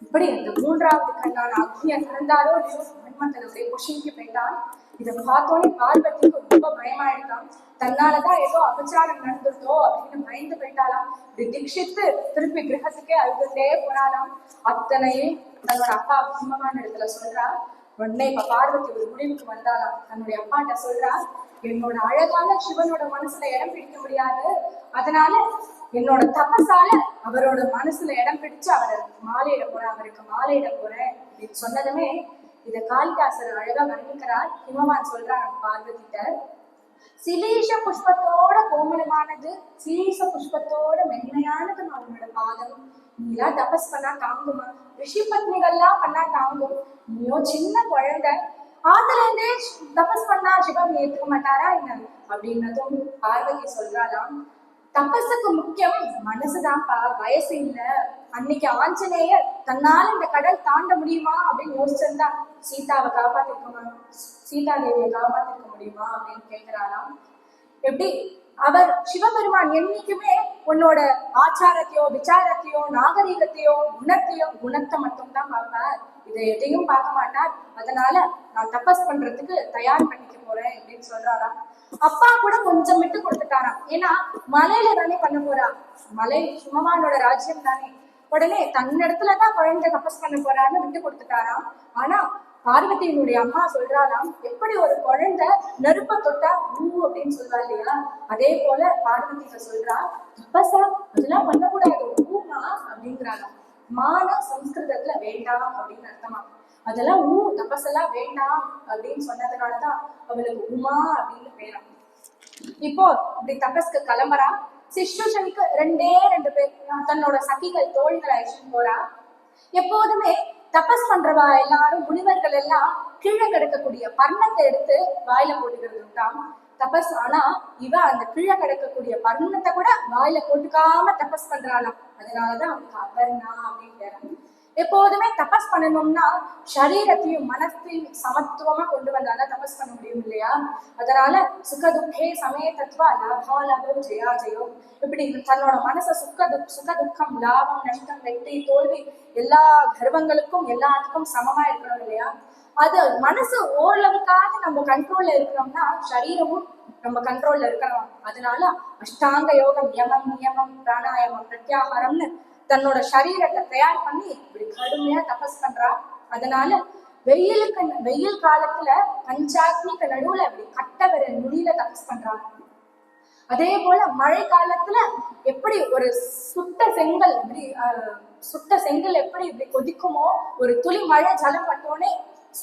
Speaker 1: இப்படி இந்த 3வது கண்ணான அக்னியை திறந்தாரோ மன்மத்தனுடைய குஷிக்கு போயிட்டான். இதை பார்த்தோன்னே பார்வதிக்கு ரொம்ப பயமாயிட்டான். தன்னாலதான் ஏதோ அபச்சாரம் நடந்துருதோ அப்படின்னு பயந்து போயிட்டாலாம். இப்படி தீட்சித்து திருப்பி கிரகத்துக்கே அழுதுட்டே போனாலாம். அத்தனையும் தன்னோட அப்பா சிம்மமான இடத்துல சொல்றா. உடனே இப்ப பார்வதி ஒரு முடிவுக்கு வந்தாலாம். தன்னுடைய அப்பாட்ட சொல்றா, என்னோட அழகான சிவனோட மனசுல இடம் பிடிக்க முடியாது, அதனால என்னோட தபசால அவரோட மனசுல இடம் பிடிச்சு அவரை மாலையிட போறேன், அவருக்கு மாலையிட போறேன் அப்படின்னு சொன்னதுமே இத காளிதாசர் அழகா வர்ணிக்கிறார். ஹிமவான் சொல்றார் நம்ம பார்வதிட்ட, சிலீஷ புஷ்பத்தோட கோமலமானது, சிலீஷ புஷ்பத்தோட மென்மையானது அவனோட பாதம். நீலாம் தபஸ் பண்ணா தாங்குமா? ரிஷி பத்னிகள்லாம் பண்ணா தாங்கும், நீயோ சின்ன குழந்தை, ஆத்துல இருந்தே தபஸ் பண்ணா சிவம் ஏத்துக்க மாட்டாரா என்ன அப்படின்னதும் பார்வதி சொல்றாளாம், தபஸுக்கு முக்கியம் மனசுதான்ப்பா, வயசு இல்ல. அன்னைக்கு ஆஞ்சநேயர் தன்னால இந்த கடல் தாண்ட முடியுமா அப்படின்னு யோசிச்சிருந்தா சீதாவை சீதா தேவியை காப்பாத்திருக்க முடியுமா அப்படின்னு கேட்கிறாராம். எப்படி அவர் சிவபெருமான் என்னைக்குமே உன்னோட ஆச்சாரத்தையோ விசாரத்தையோ நாகரீகத்தையோ குணத்தை மட்டும் தான் பார்ப்பார், இதை எதையும் பார்க்க மாட்டார். அதனால நான் தபஸ் பண்றதுக்கு தயார் பண்ணிக்க போறேன் அப்படின்னு சொல்றாராம். அப்பா கூட கொஞ்சம் விட்டு கொடுத்துட்டாராம். ஏன்னா மலையில தானே பண்ண போறா, மலை சிவமானோட ராஜ்யம் தானே. உடனே தன்னிடத்துலதான் குழந்தை தபஸ் பண்ண போறான்னு விட்டு கொடுத்துட்டாராம். ஆனா பார்வதியினுடைய அம்மா சொல்றாளாம், எப்படி ஒரு குழந்தை நெருப்ப தொட்டா ஊ அப்படின்னு சொல்றா இல்லையா, அதே போல பார்வதியில சொல்றா, தபசா அதெல்லாம் பண்ணக்கூடாது, ஊமா அப்படிங்கிறாளாம். மான சம்ஸ்கிருதத்துல வேண்டாம் அப்படின்னு அர்த்தமா. அதெல்லாம் தபசெல்லாம் வேண்டாம் அப்படின்னு சொன்னதுனாலதான் அவளுக்கு உமா அப்படின்னு பேரா. இப்போ இப்படி தபஸ்க்கு கிளம்புறா. சிஷ்யுஷனுக்கு ரெண்டு பேர் தன்னோட சகிகள் தோழிகள் அழைச்சிட்டு போறா. எப்போதுமே தபஸ் பண்றவா எல்லாரும் முனிவர்கள் எல்லாம் கீழே கிடக்கக்கூடிய பர்ணத்தை எடுத்து வாயில போட்டுக்கிறது உண்டாம் தபஸ். ஆனா இவ அந்த கீழே கிடக்கக்கூடிய பர்ணத்தை கூட வாயில போட்டுக்காம தபஸ் பண்றாளாம். அதனாலதான் அவனுக்கு அபர்ணா அப்படின்னு பேரு. எப்போதுமே தபஸ் பண்ணணும்னா சரீரத்தையும் மனசையும் சமத்துவமா கொண்டு வந்தாதான் தபஸ் பண்ண முடியும் இல்லையா. அதனால சுகதுக்கே சமேதத்வா லாபாலாபம் ஜெயா ஜெயம், இப்படி தன்னோட மனச சுகதுக்கம் லாபம் நஷ்டம் வெற்றி தோல்வி எல்லா கர்வங்களுக்கும் எல்லாத்துக்கும் சமமா இருக்கணும் இல்லையா. அது மனசு ஓரளவுக்காக நம்ம கண்ட்ரோல்ல இருக்கிறோம்னா சரீரமும் நம்ம கண்ட்ரோல்ல இருக்கணும். அதனால அஷ்டாங்க யோகம் யமம் நியமம் பிராணாயாமம் பிரத்யாகாரம்னு தன்னோட சரீரத்தை தயார் பண்ணி இப்படி கடுமையா தபஸ் பண்றா. அதனால வெயில் காலத்துல பஞ்சாக்னிக்கு நடுவுல இப்படி கட்ட வர நுனியில தபஸ் பண்றாங்க. அதே போல மழை காலத்துல எப்படி ஒரு சுட்ட செங்கல் எப்படி இப்படி கொதிக்குமோ, ஒரு துளி மழை ஜலம் பட்டோனே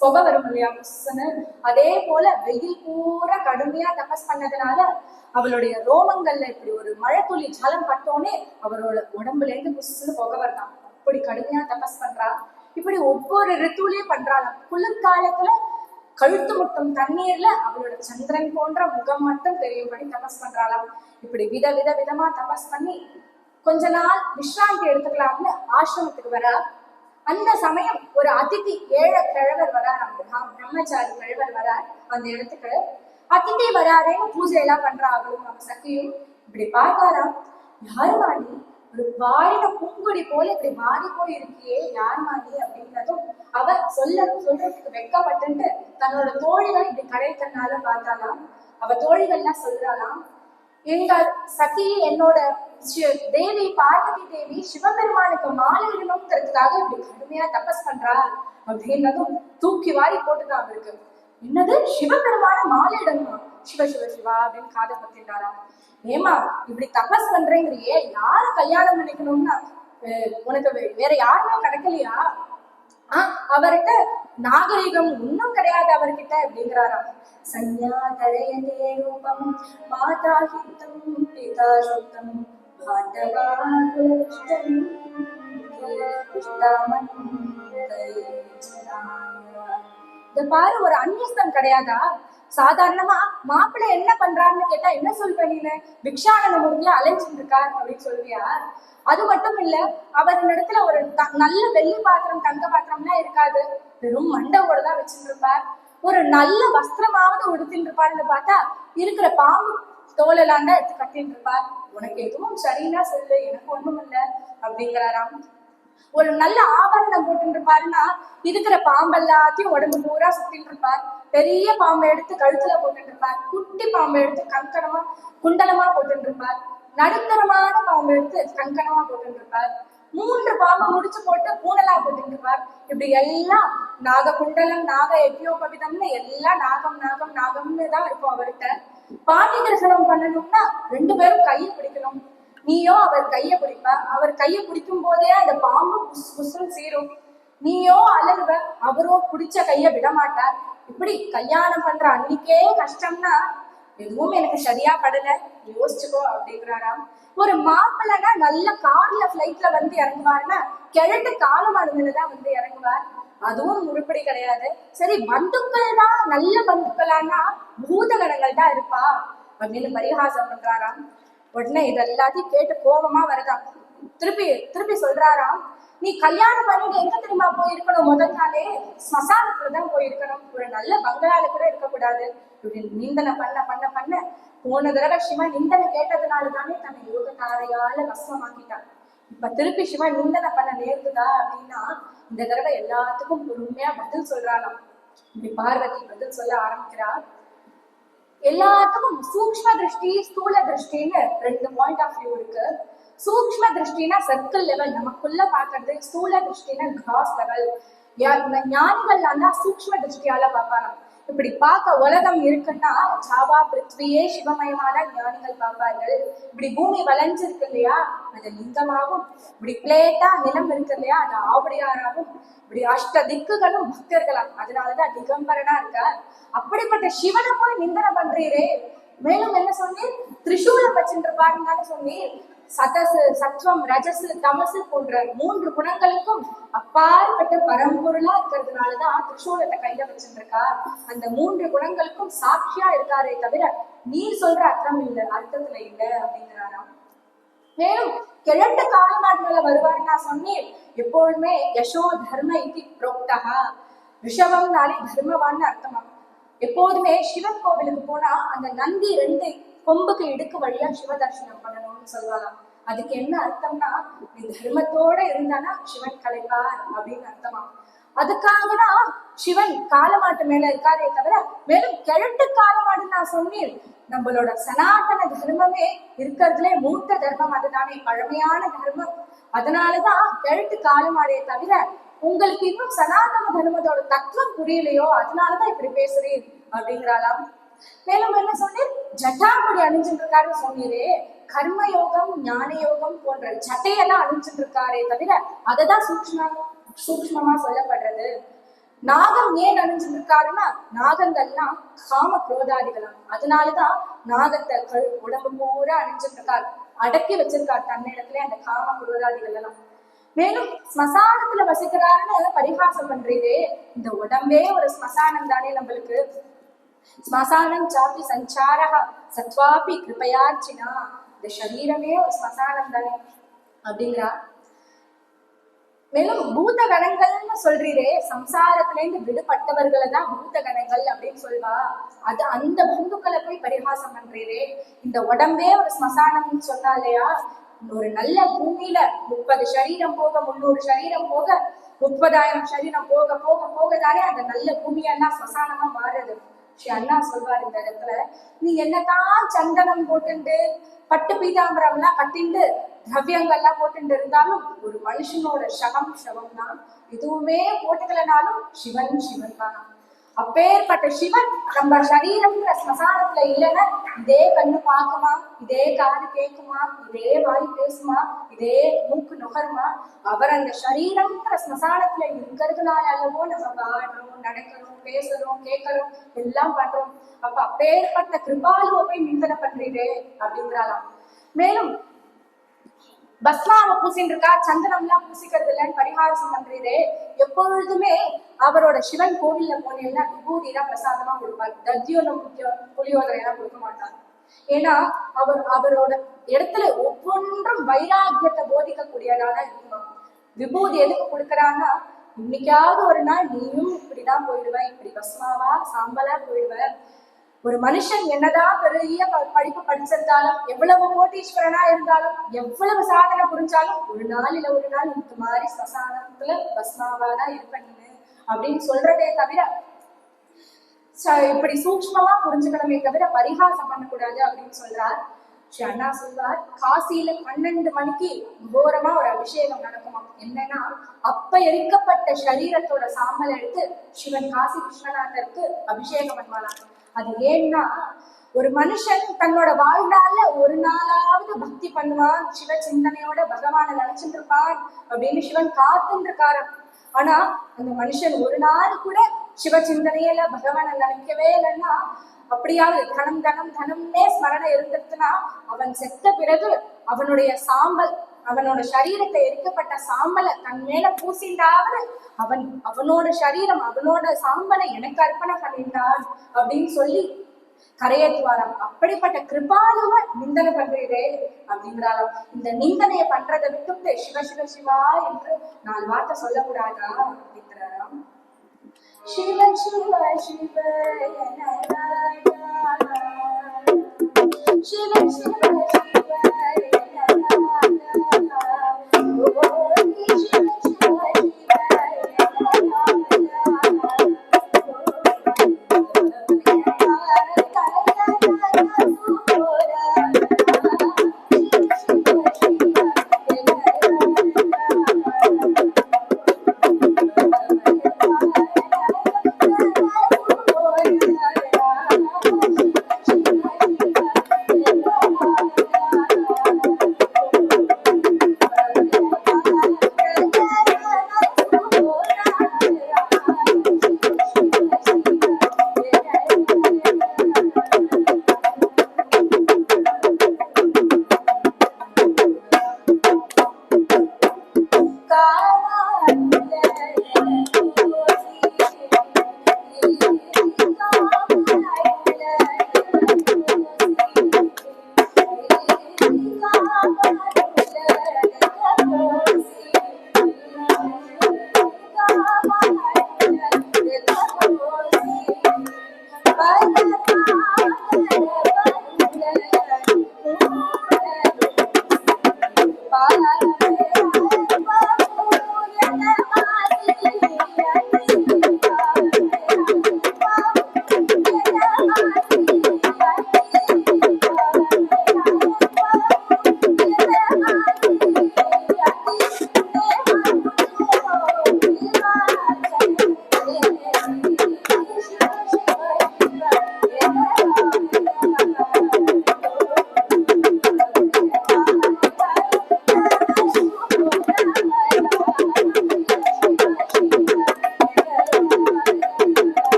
Speaker 1: புகை வரும் இல்லையா புஷ்ன்னு, அதே போல வெயில் பூரா கடுமையா தபஸ் பண்ணதுனால அவளுடைய ரோமங்கள்ல இப்படி ஒரு மழை துளி ஜலம் பட்டோனே அவரோட உடம்புல இருந்து புஷ்ன்னு புகை வரலாம். அப்படி கடுமையா தபஸ் பண்றா. இப்படி ஒவ்வொரு ரித்துலயும் பண்றாளாம். குளிர்காலத்துல கழுத்து முட்டும் தண்ணீர்ல அவளோட சந்திரன் போன்ற முகம் மட்டும் தெரியும்படி தபஸ் பண்றாளாம். இப்படி விதமா தபஸ் பண்ணி கொஞ்ச நாள் விஸ்ராந்தி எடுத்துக்கலாம்னு ஆசிரமத்துக்கு வர. அந்த சமயம் ஒரு அதிதி ஏழை கிழவர் வரார், பிரம்மச்சாரி கிழவர் வரார் அந்த இடத்துக்கு. அதிதி வராரேன்னு பூஜை எல்லாம் பண்றா அவளும் நம்ம சக்கியும். இப்படி பார்த்தாராம், யாருமா நீ, ஒரு வாரின பூங்குடி போல இப்படி மாறி போய் இருக்கியே, யாருமா நீ அப்படின்னதும் அவ சொல்றதுக்கு வெக்கப்பட்டு தன்னோட தோழிகள் இப்படி கடை கண்ணால பார்த்தாலாம். அவ தோழிகள்லாம் சொல்றாளாம், எங்க சகி என்னோட தேவி பார்வதி தேவி சிவபெருமானுக்கு மாலை இடணும்ங்கிறதுக்காக இப்படி கடுமையா தபஸ் பண்றா அப்படின்னதும் தூக்கி வாரி போட்டுதான் அவருக்கு. என்னது சிவபெருமான மாலை இடணுமா, சிவ சிவ சிவா அப்படின்னு காதை பத்திட்டாரா. ஏமா இப்படி தபஸ் பண்றேங்கிறியே, யார கல்யாணம் பண்ணிக்கணும்னா உனக்கு வேற யாருமே கிடைக்கலையா, அவர்கிட்ட நாகரிகம் இன்னும் கிடையாது அவர்கிட்ட அப்படிங்கிறாராம். சன்யாதரயதே ரூபம் மாதாஹிதம் பிதா சுத்தம் இந்த பாரு, ஒரு அந்நியஸ்தம் கிடையாதா. சாதாரணமா மாப்பிள்ளை என்ன பண்றாருன்னு கேட்டா என்ன சொல்வ நீனு, பிக்ஷானன முருகில அலைஞ்சிட்டு இருக்காரு அப்படின்னு சொல்வியா. அது மட்டும் இல்ல, அவரின் இடத்துல ஒரு நல்ல வெள்ளி பாத்திரம் தங்க பாத்திரம்லாம் இருக்காது, வெறும் மண்டவோட தான் வச்சுட்டு இருப்பார். ஒரு நல்ல வஸ்திரமாவது உடுத்திட்டு இருப்பாருன்னு பார்த்தா இருக்கிற பாம்பு தோலெல்லாம் தான் எடுத்து கட்டிட்டு இருப்பார். உனக்கு எதுவும் சரின்னா சொல்லு, எனக்கு ஒண்ணும் இல்ல அப்படிங்கிறாராம். ஒரு நல்ல ஆபரணம் போட்டு இருப்பாருன்னா இருக்கிற பாம்பெல்லாத்தையும் உடம்பு பூரா சுத்திட்டு இருப்பார். பெரிய பாம்பை எடுத்து கழுத்துல போட்டுட்டு இருப்பார், குட்டி பாம்பை எடுத்து கங்கணமா குண்டலமா போட்டுட்டு இருப்பார், நடுத்தரமான பாம்பு எடுத்து கங்கணமா போட்டுட்டு இருப்பார், 3 பாம்பை முடிச்சு போட்டு பூனலா போட்டுட்டு இருப்பார். இப்படி எல்லாம் நாக குண்டலம் நாக எத்தியோபவிதம்னு எல்லாம் நாகம் நாகம் நாகம்னு தான் இருக்கும் அவர்கிட்ட. பாண்டி தரிசனம் பண்ணணும்னா 2 பேரும் கையை பிடிக்கணும். நீயோ அவர் கைய பிடிப்ப, அவர் கைய பிடிக்கும் போதே அந்த பாம்பு புசுன்னு சீரும். நீயோ அலறுவ, அவரோ பிடிச்ச கைய விட மாட்டார். இப்படி கல்யாணம் பண்ற அன்னைக்கே கஷ்டம்னா எதுவும் எனக்கு சரியா படல, யோசிச்சுக்கோ அப்படிங்கிறாராம். ஒரு மாப்பிள்ளைனா நல்ல கார்ல பிளைட்ல வந்து இறங்குவாருன்னா கிழட்டு காலமாடுதான் வந்து இறங்குவார், அதுவும் உருப்படி கிடையாது. சரி, பந்துக்கள் தான் நல்ல பந்துக்களானா பூதகணங்கள் தான் இருப்பா அப்படின்னு பரிகாசம் பண்றாராம். உடனே இதெல்லாத்தையும் கேட்டு கோபமா வருதாம். திருப்பி சொல்றாராம், நீ கல்யாணம் பண்ணிட்டு எங்க தெரியுமா போயிருக்கணும், முதல் நாளே ஸ்மசானத்துலதான் போயிருக்கணும், ஒரு நல்ல பங்களால கூட இருக்கக்கூடாது அப்படின்னு நிந்தனை பண்ண போன தடவை சிவன் நிந்தனை கேட்டதுனாலதானே தன்னை யோக தாரையால பஸ்மமாக்கிட்டான். இப்ப திருப்பி சிவன் நிந்தனை பண்ண நேர்ந்துதா அப்படின்னா இந்த தடவை எல்லாத்துக்கும் பொறுமையா பதில் சொல்றாளாம். இப்படி பார்வதி பதில் சொல்ல ஆரம்பிக்கிறார். எல்லாத்துக்கும் சூக்ஷ்ம திருஷ்டி ஸ்தூல திருஷ்டின்னு 2 பாயிண்ட் ஆஃப் வியூ இருக்கு. சூக்ஷ்ம திருஷ்டினா சர்க்கிள் லெவல் நமக்குள்ள பாக்குறது, ஸ்தூல திருஷ்டினா கிராஸ் லெவல் ஞானிகள் தான் சூக்ஷ்ம திருஷ்டியால பார்ப்பாராம். இப்படி பார்க்க உலகம் இருக்குன்னா ஜாவா பிருத்வியே சிவமயமாதான் ஞானிகள் பார்ப்பார்கள். இப்படி பூமி வளைஞ்சிருக்கு இல்லையா, அது லிங்கமாகும். இப்படி பிளேட்டா நிலம் இருக்கு இல்லையா, அது ஆவடியாராகும். இப்படி அஷ்ட திக்குகளும் பக்தர்களா, அதனாலதான் திகம்பரனா இருக்கார். அப்படிப்பட்ட சிவனை போய் நிந்தனை பண்றீரே. மேலும் என்ன சொன்னீர், திரிசூலம் வச்சுட்டு பாருங்கன்னு சொன்னீர். சதசு, சத்வம், ரஜசு, தமசு போன்ற 3 குணங்களுக்கும் அப்பாற்பட்ட பரம்பொருளா இருக்கிறதுனாலதான் திரிசூலத்தை கையில வச்சுருக்கா. அந்த 3 குணங்களுக்கும் சாட்சியா இருக்காரே தவிர நீர் சொல்ற அர்த்தத்துல இல்ல அப்படிங்கிறாராம். மேலும் கிழட்டு காலமாடுல வருவாருன்னா சொன்னேன். எப்பொழுதுமே யசோ தர்ம இதி புரோக்தா, ரிஷவம்னாலே தர்மவான்னு அர்த்தமா. எப்போதுமே சிவன் கோவிலுக்கு போனா அந்த நந்தி 2 கொம்புக்கு இடுக்கு வழியா சிவ தரிசனம் பண்ணணும்னு சொல்லுவாங்க. அதுக்கு என்ன அர்த்தம்னா, நீ தர்மத்தோட இருந்தானா சிவன் கலைப்பார் அப்படின்னு அர்த்தமா. அதுக்காகதான் சிவன் காலமாட்டு மேல இருக்காரே தவிர மேலும் கிழட்டு காலமாடு நான் சொன்னேன். நம்மளோட சனாதன தர்மமே இருக்கிறதுலே மூத்த தர்மம் அதுதானே, பழமையான தர்மம். அதனாலதான் கிழட்டு காலமாடே தவிர உங்களுக்கு இன்னும் சனாதன தர்மத்தோட தத்துவம் புரியலையோ, அதனாலதான் இப்படி பேசுறீர் அப்படிங்கிறாளாம். மேலும் என்ன சொன்னீர், ஜட்டாமுடி அணிஞ்சுட்டு இருக்காருன்னு சொன்னீரே. கர்மயோகம், ஞான யோகம் போன்ற ஜட்டையெல்லாம் அணிஞ்சுட்டு இருக்காரே தவிர அததான் சூக்ஷ்மமா சொல்லப்படுறது. நாகம் ஏன் அணிஞ்சுட்டு இருக்காருன்னா, நாகங்கள்லாம் காம குரோதாதிகளாம். அதனாலதான் நாகத்தை உடம்பு பூரா அணிஞ்சுட்டு இருக்காரு, அடக்கி வச்சிருக்காரு தன்னிடத்துல அந்த காம குரோதாதிகள் எல்லாம். மேலும் ஸ்மசானத்துல வசிக்கிறாருன்னு பரிகாசம் பண்றீரே. இந்த உடம்பே ஒரு ஸ்மசானம் தானே நம்மளுக்கு. ஸ்மசானம் சாப்பி சஞ்சாரா சத்வாபி கிருபையார்ச்சினா, இந்த சரீரமே ஒரு ஸ்மசானம் தானே அப்படிங்கிறா. மேலும் பூத கணங்கள்னு சொல்றீரே, சம்சாரத்துல இருந்து விடுபட்டவர்களை தான் பூத கணங்கள் அப்படின்னு சொல்வா. அது அந்த பந்துக்களை போய் பரிகாசம் பண்றீரே. இந்த உடம்பே ஒரு ஸ்மசானம்னு சொன்னா இல்லையா, ஒரு நல்ல பூமியில 30 சரீரம் போக 300 சரீரம் போக 30,000 சரீரம் போக போக போகதானே அந்த நல்ல பூமியெல்லாம் ஸ்மசானமா மாறுது. ஸ்ரீ அண்ணா சொல்வார் இந்த இடத்துல, நீ என்னதான் சந்தனம் போட்டுண்டு பட்டு பீதாம்பரம் எல்லாம் கட்டிண்டு திரவியங்கள்லாம் போட்டுட்டு இருந்தாலும் ஒரு மனுஷனோட சவம் தான். எதுவுமே போட்டுக்கலனாலும் சிவன் சிவன் தானா. அப்பேற்பட்ட சிவன் நம்ம சரீரம்ங்கிற ஸ்மசானத்துல இல்லைன்னா இதே கண்ணு பார்க்குமா, இதே காது கேட்குமா, இதே வாய் பேசுமா, இதே மூக்கு நுகருமா? அவர் அந்த சரீரம்ங்கிற ஸ்மசானத்துல இருக்கிறதுனால அல்லவோ நம்ம பாடுறோம், நடக்கிறோம், பேசுறோம், கேட்கறோம், எல்லாம் பண்றோம். அப்ப அப்பேற்பட்ட கிருபாலுவை போய் நிந்தனை பண்றீரே அப்படிங்கிறாளாம். மேலும் பஸ்மாவை பூசின்னு இருக்கா, சந்தனம் எல்லாம் பூசிக்கிறது இல்லைன்னு பரிகாரம் பண்றீரே. எப்பொழுதுமே அவரோட சிவன் கோவில்ல போனீங்கன்னா விபூதி தான் பிரசாதமா கொடுப்பாரு. தத்தியோட புளியோதரை எல்லாம் கொடுக்க மாட்டாங்க. ஏன்னா அவரோட இடத்துல ஒவ்வொன்றும் வைராக்கியத்தை போதிக்கக்கூடியதான் இருக்குமா. விபூதி எதுக்கு கொடுக்கறான்னா, இன்னைக்காவது ஒரு நாள் நீயும் இப்படிதான் போயிடுவ, இப்படி பஸ்மாவா சாம்பலா போயிடுவ. ஒரு மனுஷன் என்னதான் பெரிய படிப்பு படிச்சிருந்தாலும், எவ்வளவு கோட்டீஸ்வரனா இருந்தாலும், எவ்வளவு சாதனை புரிஞ்சாலும் ஒரு நாள் இல்ல ஒரு நாள் இந்த மாதிரி ஸ்மசானத்துல பஸ்மாவாதான் இருப்பீங்க அப்படின்னு சொல்றதே தவிர இப்படி சூக்ஷ்மமா புரிஞ்சுக்கணுமே தவிர பரிகாசம் பண்ணக்கூடாது அப்படின்னு சொல்றார். ஸ்ரீ அண்ணா சொல்வார், காசியில 12 மணிக்கு கோரமா ஒரு அபிஷேகம் நடக்குமா. என்னன்னா, அப்ப எரிக்கப்பட்ட சரீரத்தோட சாம்பல் எடுத்து சிவன் காசி விஸ்வநாதருக்கு அபிஷேகம் பண்ணுவாங்க. அது ஏன்னா, ஒரு மனுஷன் தன்னோட வாழ்நாள்ல ஒரு நாளாவது பக்தி பண்ணுவான், சிவ சிந்தனையோட பகவான நினைச்சுட்டு இருப்பான் அப்படின்னு சிவன் காத்துட்டு இருக்காரு. ஆனா அந்த மனுஷன் ஒரு நாள் கூட சிவ சிந்தனையில பகவான நினைக்கவே இல்லைன்னா, அப்படியாவது தனம் தனம் தனம்னே ஸ்மரணை இருந்துச்சுன்னா, அவன் செத்த பிறகு அவனுடைய சாம்பல், அவனோட சரீரத்தை எரிக்கப்பட்ட சாம்பலை தன் மேல பூசிண்டாவது அவனோட சரீரம் அவனோட சாம்பலை எனக்கு அர்ப்பணம் பண்ணிட்டான் அப்படின்னு சொல்லி கரையேற்றுவாராம். அப்படிப்பட்ட கிருபாலுவ நிந்தனை பண்றீரே அப்படிங்கிறாராம். இந்த நிந்தனையை பண்றதை விட்டு சிவ சிவ சிவா என்று 4 வார்த்தை சொல்லக்கூடாதா அப்படிங்கிறாராம். சிவ சிவ சிவ சிவ சிவ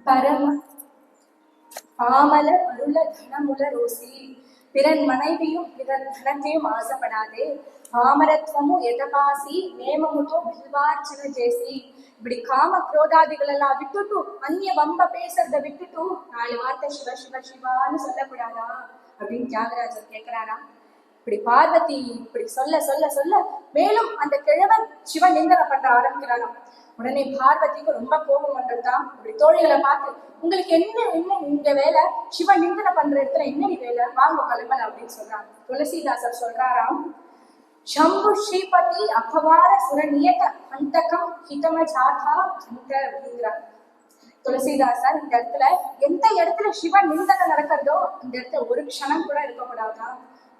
Speaker 1: பரம பாமல அருள தனமுல ரோசி. பிறன் மனைவியும் பிறன் தனத்தையும் ஆசைப்படாதே. பாமரத்வமும் எதபாசி நேமமுதோ பில்வார்ச்சன ஜேசி. இப்படி காம குரோதாதிகள் எல்லாம் விட்டுட்டு அந்நிய வம்ப பேசுறத விட்டுட்டு 4 வார்த்தை சிவ சிவ சிவான்னு சொல்லக்கூடாதா அப்படின்னு தியாகராஜர் கேட்கிறாரா. இப்படி பார்வதி இப்படி சொல்ல சொல்ல சொல்ல மேலும் அந்த கிழவன் சிவன் நிந்தனை பண்ற ஆரம்பிக்கிறாராம். உடனே பார்வதிக்கு ரொம்ப கோபம் வந்ததுதான். இப்படி தோழிகளை பார்த்து, உங்களுக்கு என்ன என்ன இந்த வேலை, சிவன் நிந்தனை பண்ற இடத்துல என்னடி வேலை, வாங்க கிளம்பல அப்படின்னு சொல்றாங்க. துளசிதாசர் சொல்றாராம், சம்பு ஸ்ரீபதி அபவார சுரநியத அந்தகம் ஹிதம ஜாதா அந்த அப்படிங்கிறார் துளசிதாசர். இந்த இடத்துல எந்த இடத்துல சிவன் நிந்தனை நடக்கிறதோ அந்த இடத்துல ஒரு க்ஷணம் கூட இருக்கக்கூடாதான்.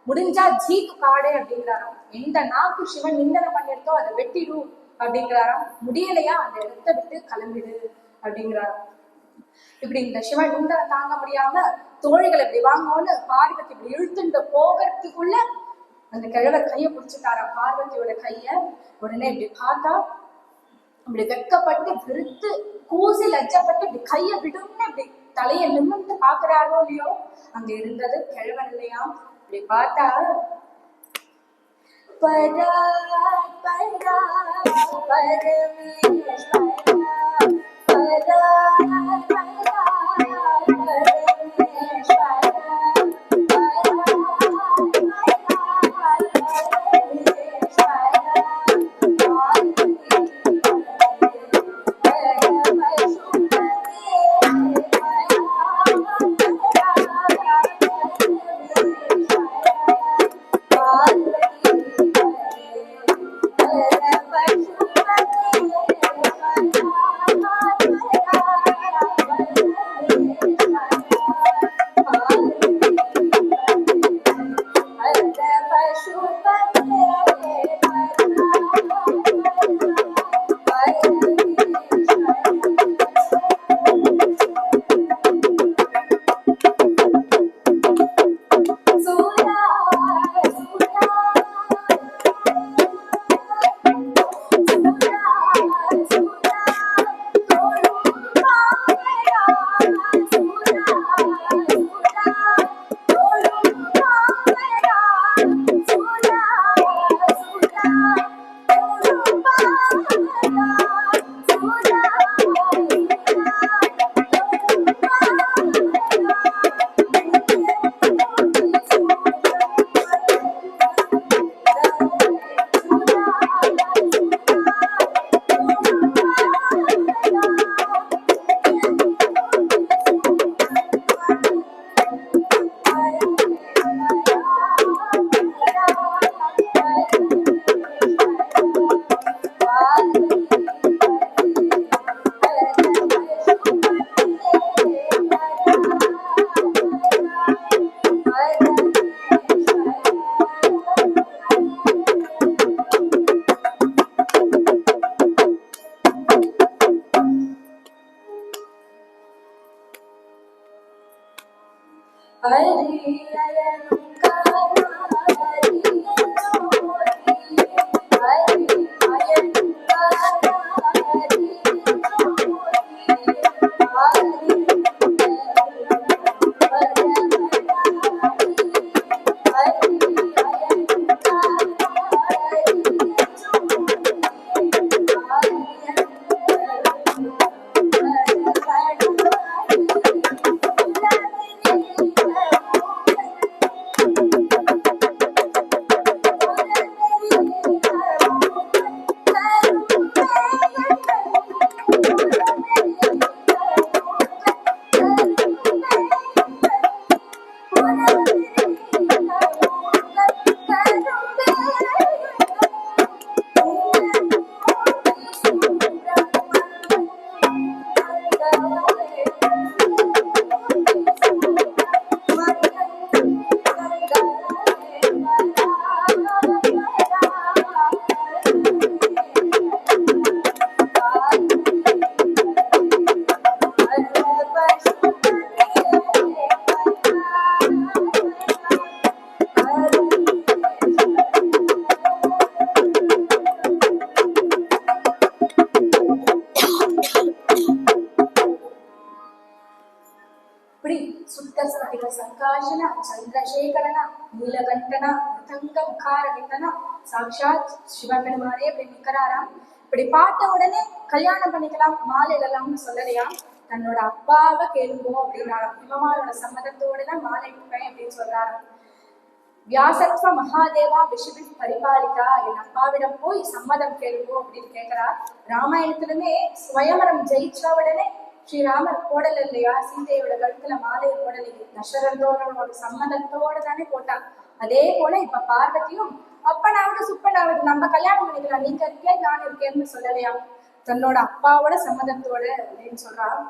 Speaker 1: முடிஞ்சா ஜீக்கு காடே அப்படிங்கிறாராம். எந்த நாக்கு சிவன் நிந்தனை பண்ணிருக்கோ அதை வெட்டிடும் அப்படிங்கிறாராம். முடியலையா அந்த இடத்த விட்டு கிளம்பிடு அப்படிங்கிறாராம். இப்படி இந்த சிவன் நிந்தனை தாங்க முடியாம தோழிகள் இப்படி வாங்கன்னு பார்வதி இப்படி இழுத்துட்டு போகிறதுக்குள்ள அந்த கிழவர் கைய பிடிச்சிட்டாராம், பார்வதியோட கைய. உடனே இப்படி பார்த்தா இப்படி வெட்கப்பட்டு விருத்து கூசி லஜ்ஜப்பட்டு இப்படி கைய விடும்னு இப்படி தலைய நிமிர்ந்து பாக்குறாரோ இல்லையோ அங்க இருந்தது கிழவன் இல்லையாம். இப்படி பார்த்தா பரா பரா பரமேஸ்வரா பரா சங்காஷன சந்திரசேகரன நீலகண்டனா மிருதங்க முகாரவிந்தனா சாட்சாத் சிவபெருமானே அப்படி நிக்கிறாராம். இப்படி பார்த்த உடனே கல்யாணம் பண்ணிக்கலாம் மாலையிடலாம்னு சொல்லலையா, தன்னோட அப்பாவை கேளுங்கோ அப்படின்னாராம். ஹிமவானோட சம்மதத்தோடதான் மாலை இட்டுப்பேன் அப்படின்னு சொல்றாராம். வியாசத்வ மகாதேவா விஷிபி பரிபாலிகா, என் அப்பாவிடம் போய் சம்மதம் கேளுங்கோ அப்படின்னு கேட்கிறா. ராமாயணத்திலுமே ஸ்வயவரம் ஜெயிச்ச உடனே ஸ்ரீராமர் போடல இல்லையா, சீதையோட கழுத்துல மாலையை போடலையே, தசரதோட சம்மதத்தோட தானே போட்டான். அதே போல இப்ப பார்வதியும் அப்பனாவது சுப்பனாவது நம்ம கல்யாணம் பண்ணிக்கலாம், நீங்க இருக்கேன் நான் இருக்கேன்னு சொல்லலையா, தன்னோட அப்பாவோட சம்மதத்தோட அப்படின்னு சொல்றான்.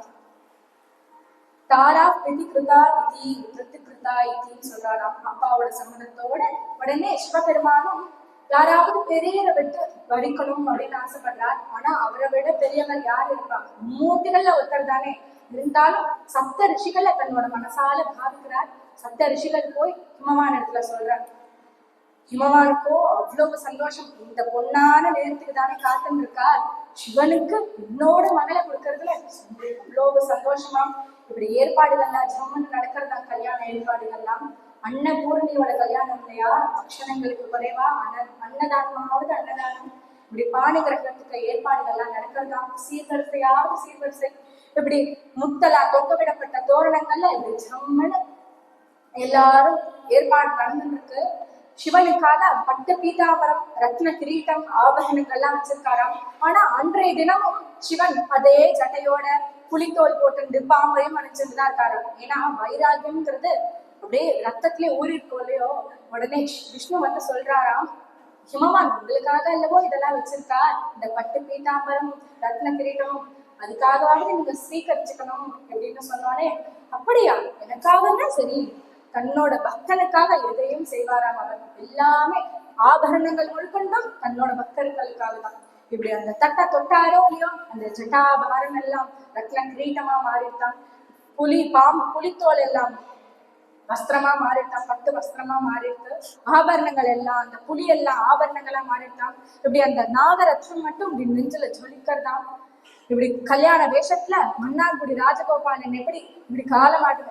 Speaker 1: தாரா பிரதிகிருதா இதி பிரதிகிருதா இதின்னு சொல்றாராம். அப்பாவோட சம்மதத்தோட உடனே சிவபெருமானும் யாராவது பெரியரை விட்டு வரிக்கணும் அப்படின்னு ஆசைப்படுறார். ஆனா அவரை விட பெரியவர் யார் இருப்பாங்க, மூர்த்திகள்ல ஒருத்தர் தானே. இருந்தாலும் சப்த ரிஷிகளை தன்னோட மனசால பாவிக்கிறார். சப்த ரிஷிகள் போய் ஹிமவான் இடத்துல சொல்றார். ஹிமவானுக்கோ அவ்வளவு சந்தோஷம், இந்த பொன்னான நேரத்துக்கு தானே காத்துன்னு இருக்கார், சிவனுக்கு என்னோட மகளை கொடுக்கறதுல அவ்வளவு சந்தோஷமா. இப்படி ஏற்பாடுகள்லாம் ஜம்மன் நடக்கிறதா கல்யாண ஏற்பாடுகள்லாம். அன்னபூர்ணியோட கல்யாணம் இல்லையா, அக்ஷரங்களுக்கு குறைவா அன்னதானமாவது அன்னதானம். இப்படி பாணி கிரகத்துக்கு ஏற்பாடுகள்லாம் நடக்கிறதாம். சீர்வரிசையாவது சீர்வரிசை. இப்படி முத்தலா தொங்கவிடப்பட்ட தோரணங்கள்ல இப்படி ஜம்மன் எல்லாரும் ஏற்பாடு நடந்துருக்கு. சிவனுக்காக பட்டு பீதாம்பரம் ரத்ன கிரீட்டம் ஆபரணங்கள்லாம் வச்சிருக்காராம். ஆனா அன்றைய தினமும் சிவன் அதே ஜட்டையோட புலித்தோல் போட்டு பாம்பையும் அணிச்சிருந்துதான் இருக்காராம். ஏன்னா வைராகியம்ங்கிறது அப்படியே ரத்தத்திலே ஊறிருக்கோம் இல்லையோ. உடனே விஷ்ணு வந்து சொல்றாராம், ஹிமவான் உங்களுக்காக இல்லவோ இதெல்லாம் வச்சிருக்கார், இந்த பட்டு பீதாம்பரம் ரத்ன கிரீட்டமும், அதுக்காகவாவது நீங்க ஸ்வீகரிச்சுக்கணும் அப்படின்னு சொன்னோடனே, அப்படியா எனக்காகன்னா சரி, தன்னோட பக்தனுக்காக எதையும் செய்வாராம் அவர். எல்லாமே ஆபரணங்கள் முழுக்கொண்டும் தன்னோட பக்தர்களுக்காக தான். இப்படி அந்த தட்டை தொட்டாரோ இல்லையோ, அந்த ஜட்டாபாரம் எல்லாம் ரத்ன கிரீட்டமா மாறிட்டான். புலித்தோல் எல்லாம் வஸ்திரமா மாறிட்டான், பட்டு வஸ்திரமா மாறிட்டு, ஆபரணங்கள் எல்லாம் அந்த புலி எல்லாம் ஆபரணங்களா மாறிட்டான். இப்படி அந்த நாகரத்னம் மட்டும் இப்படி நெஞ்சில ஜொலிக்கிறதாம். இப்படி கல்யாண வேஷத்துல மன்னார்குடி ராஜகோபாலன் எப்படி இப்படி காலமாடு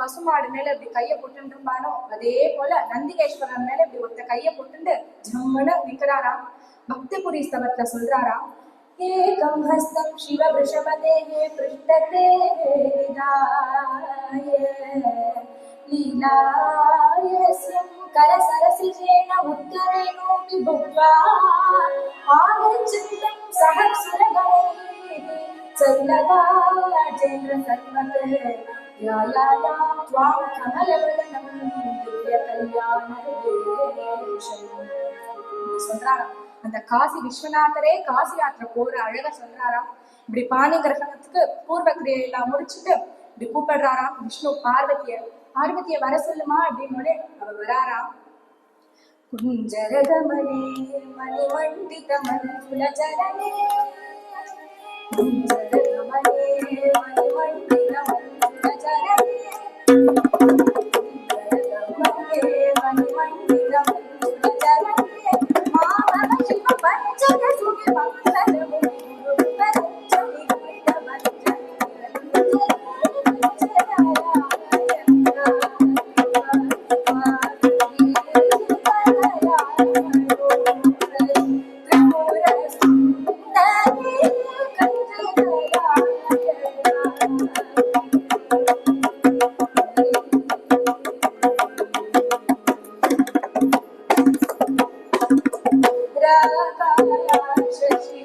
Speaker 1: பசுமாடு மேல இப்படி கைய போட்டு இருப்பானோ, அதே போல நந்திகேஸ்வரன் மேல இப்படி ஒருத்த கைய போட்டு ஜம்முன்னு நிக்கிறாராம். பக்திபுரி ஸ்தவத்துல சொல்றாராம், ஏகம் ஹஸ்தம் சிவ ரிஷபதேஹே பிருஷ்டதே லீலாயஸ்யம் கரசரசிஜேன உத்தரேணோபி புக்வா ஆகச்சந்தம் சஹஸ்ரகணே சைலகாஜேந்திர சன்மதே யாயாயாம் த்வாம் கமலவதனம் திவ்ய கல்யாணேஷம் சொல்றாராம். அந்த காசி விஸ்வநாதரே காசி யாத்திரை போற அழக சொல்றாராம். இப்படி பாணி கிரகணத்துக்கு பூர்வ கிரியெல்லாம் முடிச்சுட்டு இப்படி கூப்பிடுறாராம் விஷ்ணு பார்வதிய வர சொல்லுமா அப்படின்னு அவர் வராராம். குஞ்சரகமணே மணிமண்டித மன்சுலஜரனே குஞ்சரகமணே மணிமண்டித மன்சுலஜரனே குஞ்சரகமணே மணிமண்டித மன்சுலஜரனே மாவன சிவ பஞ்சக சுகி மங்களமும் Shri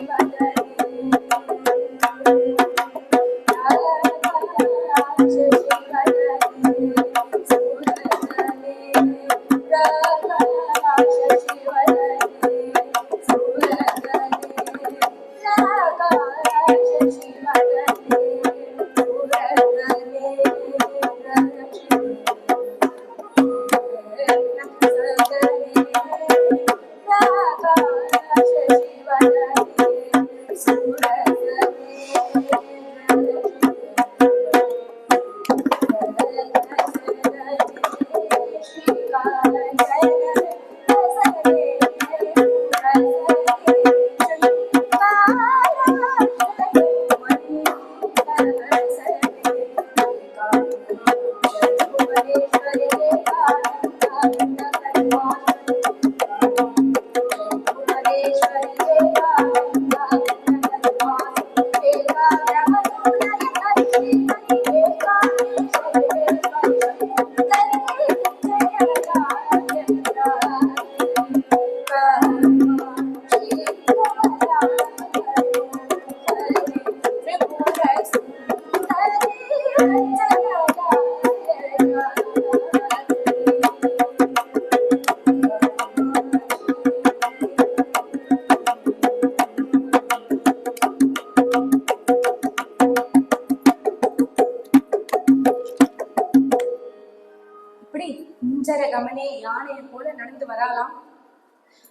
Speaker 1: ரமணே யானையை போல நடந்து வராலாம்.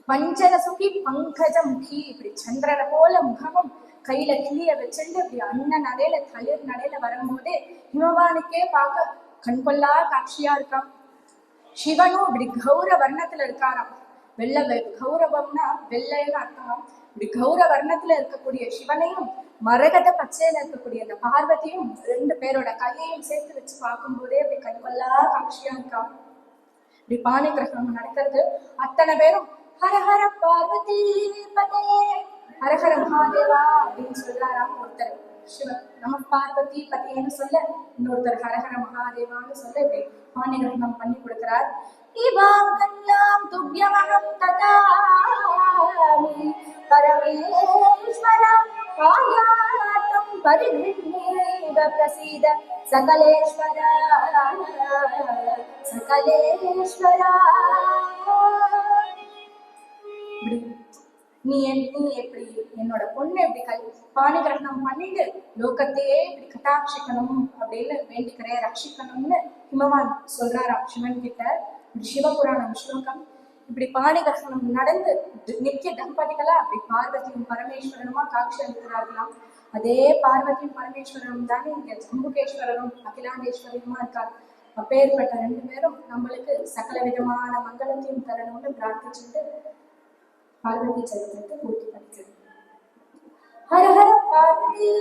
Speaker 1: பஞ்சரசுகி பங்கஜ முகி, இப்படி சந்திரனை போல முகமும் கையில கிளிய வச்சுட்டு இப்படி அண்ணன் நடையில தளிர் நடையில வரும்போதே ஹிமவானுக்கே பார்க்க கண்கொள்ளா காட்சியா இருக்கான். சிவனும் இப்படி கௌர வர்ணத்துல இருக்காராம். கௌரவம்னா வெள்ளைன்னு அர்த்தம். இப்படி கௌர வர்ணத்துல இருக்கக்கூடிய சிவனையும் மரகத பச்சையில இருக்கக்கூடிய அந்த பார்வதியும் ரெண்டு பேரோட கையையும் சேர்த்து வச்சு பார்க்கும் போதே அப்படி கண்கொள்ளா காட்சியா இருக்கான். இப்படி பாணி கிரகணம் நடக்கிறது. அத்தனை பேரும் ஹரஹர பார்வதி பதையே, ஹரஹர மகாதேவா அப்படின்னு சொல்றாராம் ஒருத்தர் சிவன். நம்ம பார்வதி பதையன்னு சொல்ல, இன்னொருத்தர் ஹரஹர மகாதேவான்னு சொல்ல இப்படி பாணி கிரகணம் பண்ணி கொடுக்கிறார். இவாம் கன்யாம் துப்யமஹம் ததாமி பரமேஸ்வர ஆயாதம் பரிகிருணேவ பிரசீத சகலேஸ்வர சகலேஸ்வர. நீ எப்படி என்னோட பொண்ணு எப்படி பாணி கிரகணம் பண்ணிட்டு லோகத்தையே இப்படி கட்டாட்சிக்கணும் அப்படின்னு வேண்டிக்கிறேன், ரட்சிக்கணும்னு ஹிமவான் சொல்றாராம் சிவன் கிட்ட. சிவபுராணம் ஸ்லோகம். இப்படி பாணி கிரகணம் நடந்து நித்திய தம்பதிகளா அப்படி பார்வதியும் பரமேஸ்வரனுமா காட்சி அளிக்கிறார்களாம். அதே பார்வதியும் பரமேஸ்வரனும் தானே இங்க ஜம்புகேஸ்வரரும் அகிலாண்டேஸ்வரனுமா இருக்கார். அப்பேற்பட்ட ரெண்டு பேரும் நம்மளுக்கு சகல விதமான மங்களத்தையும் தரணும்னு பிரார்த்திச்சுட்டு பார்வதி சரித்திரத்தை பூர்த்தி பண்ணிக்கிறது. ஹர ஹர பார்வதி.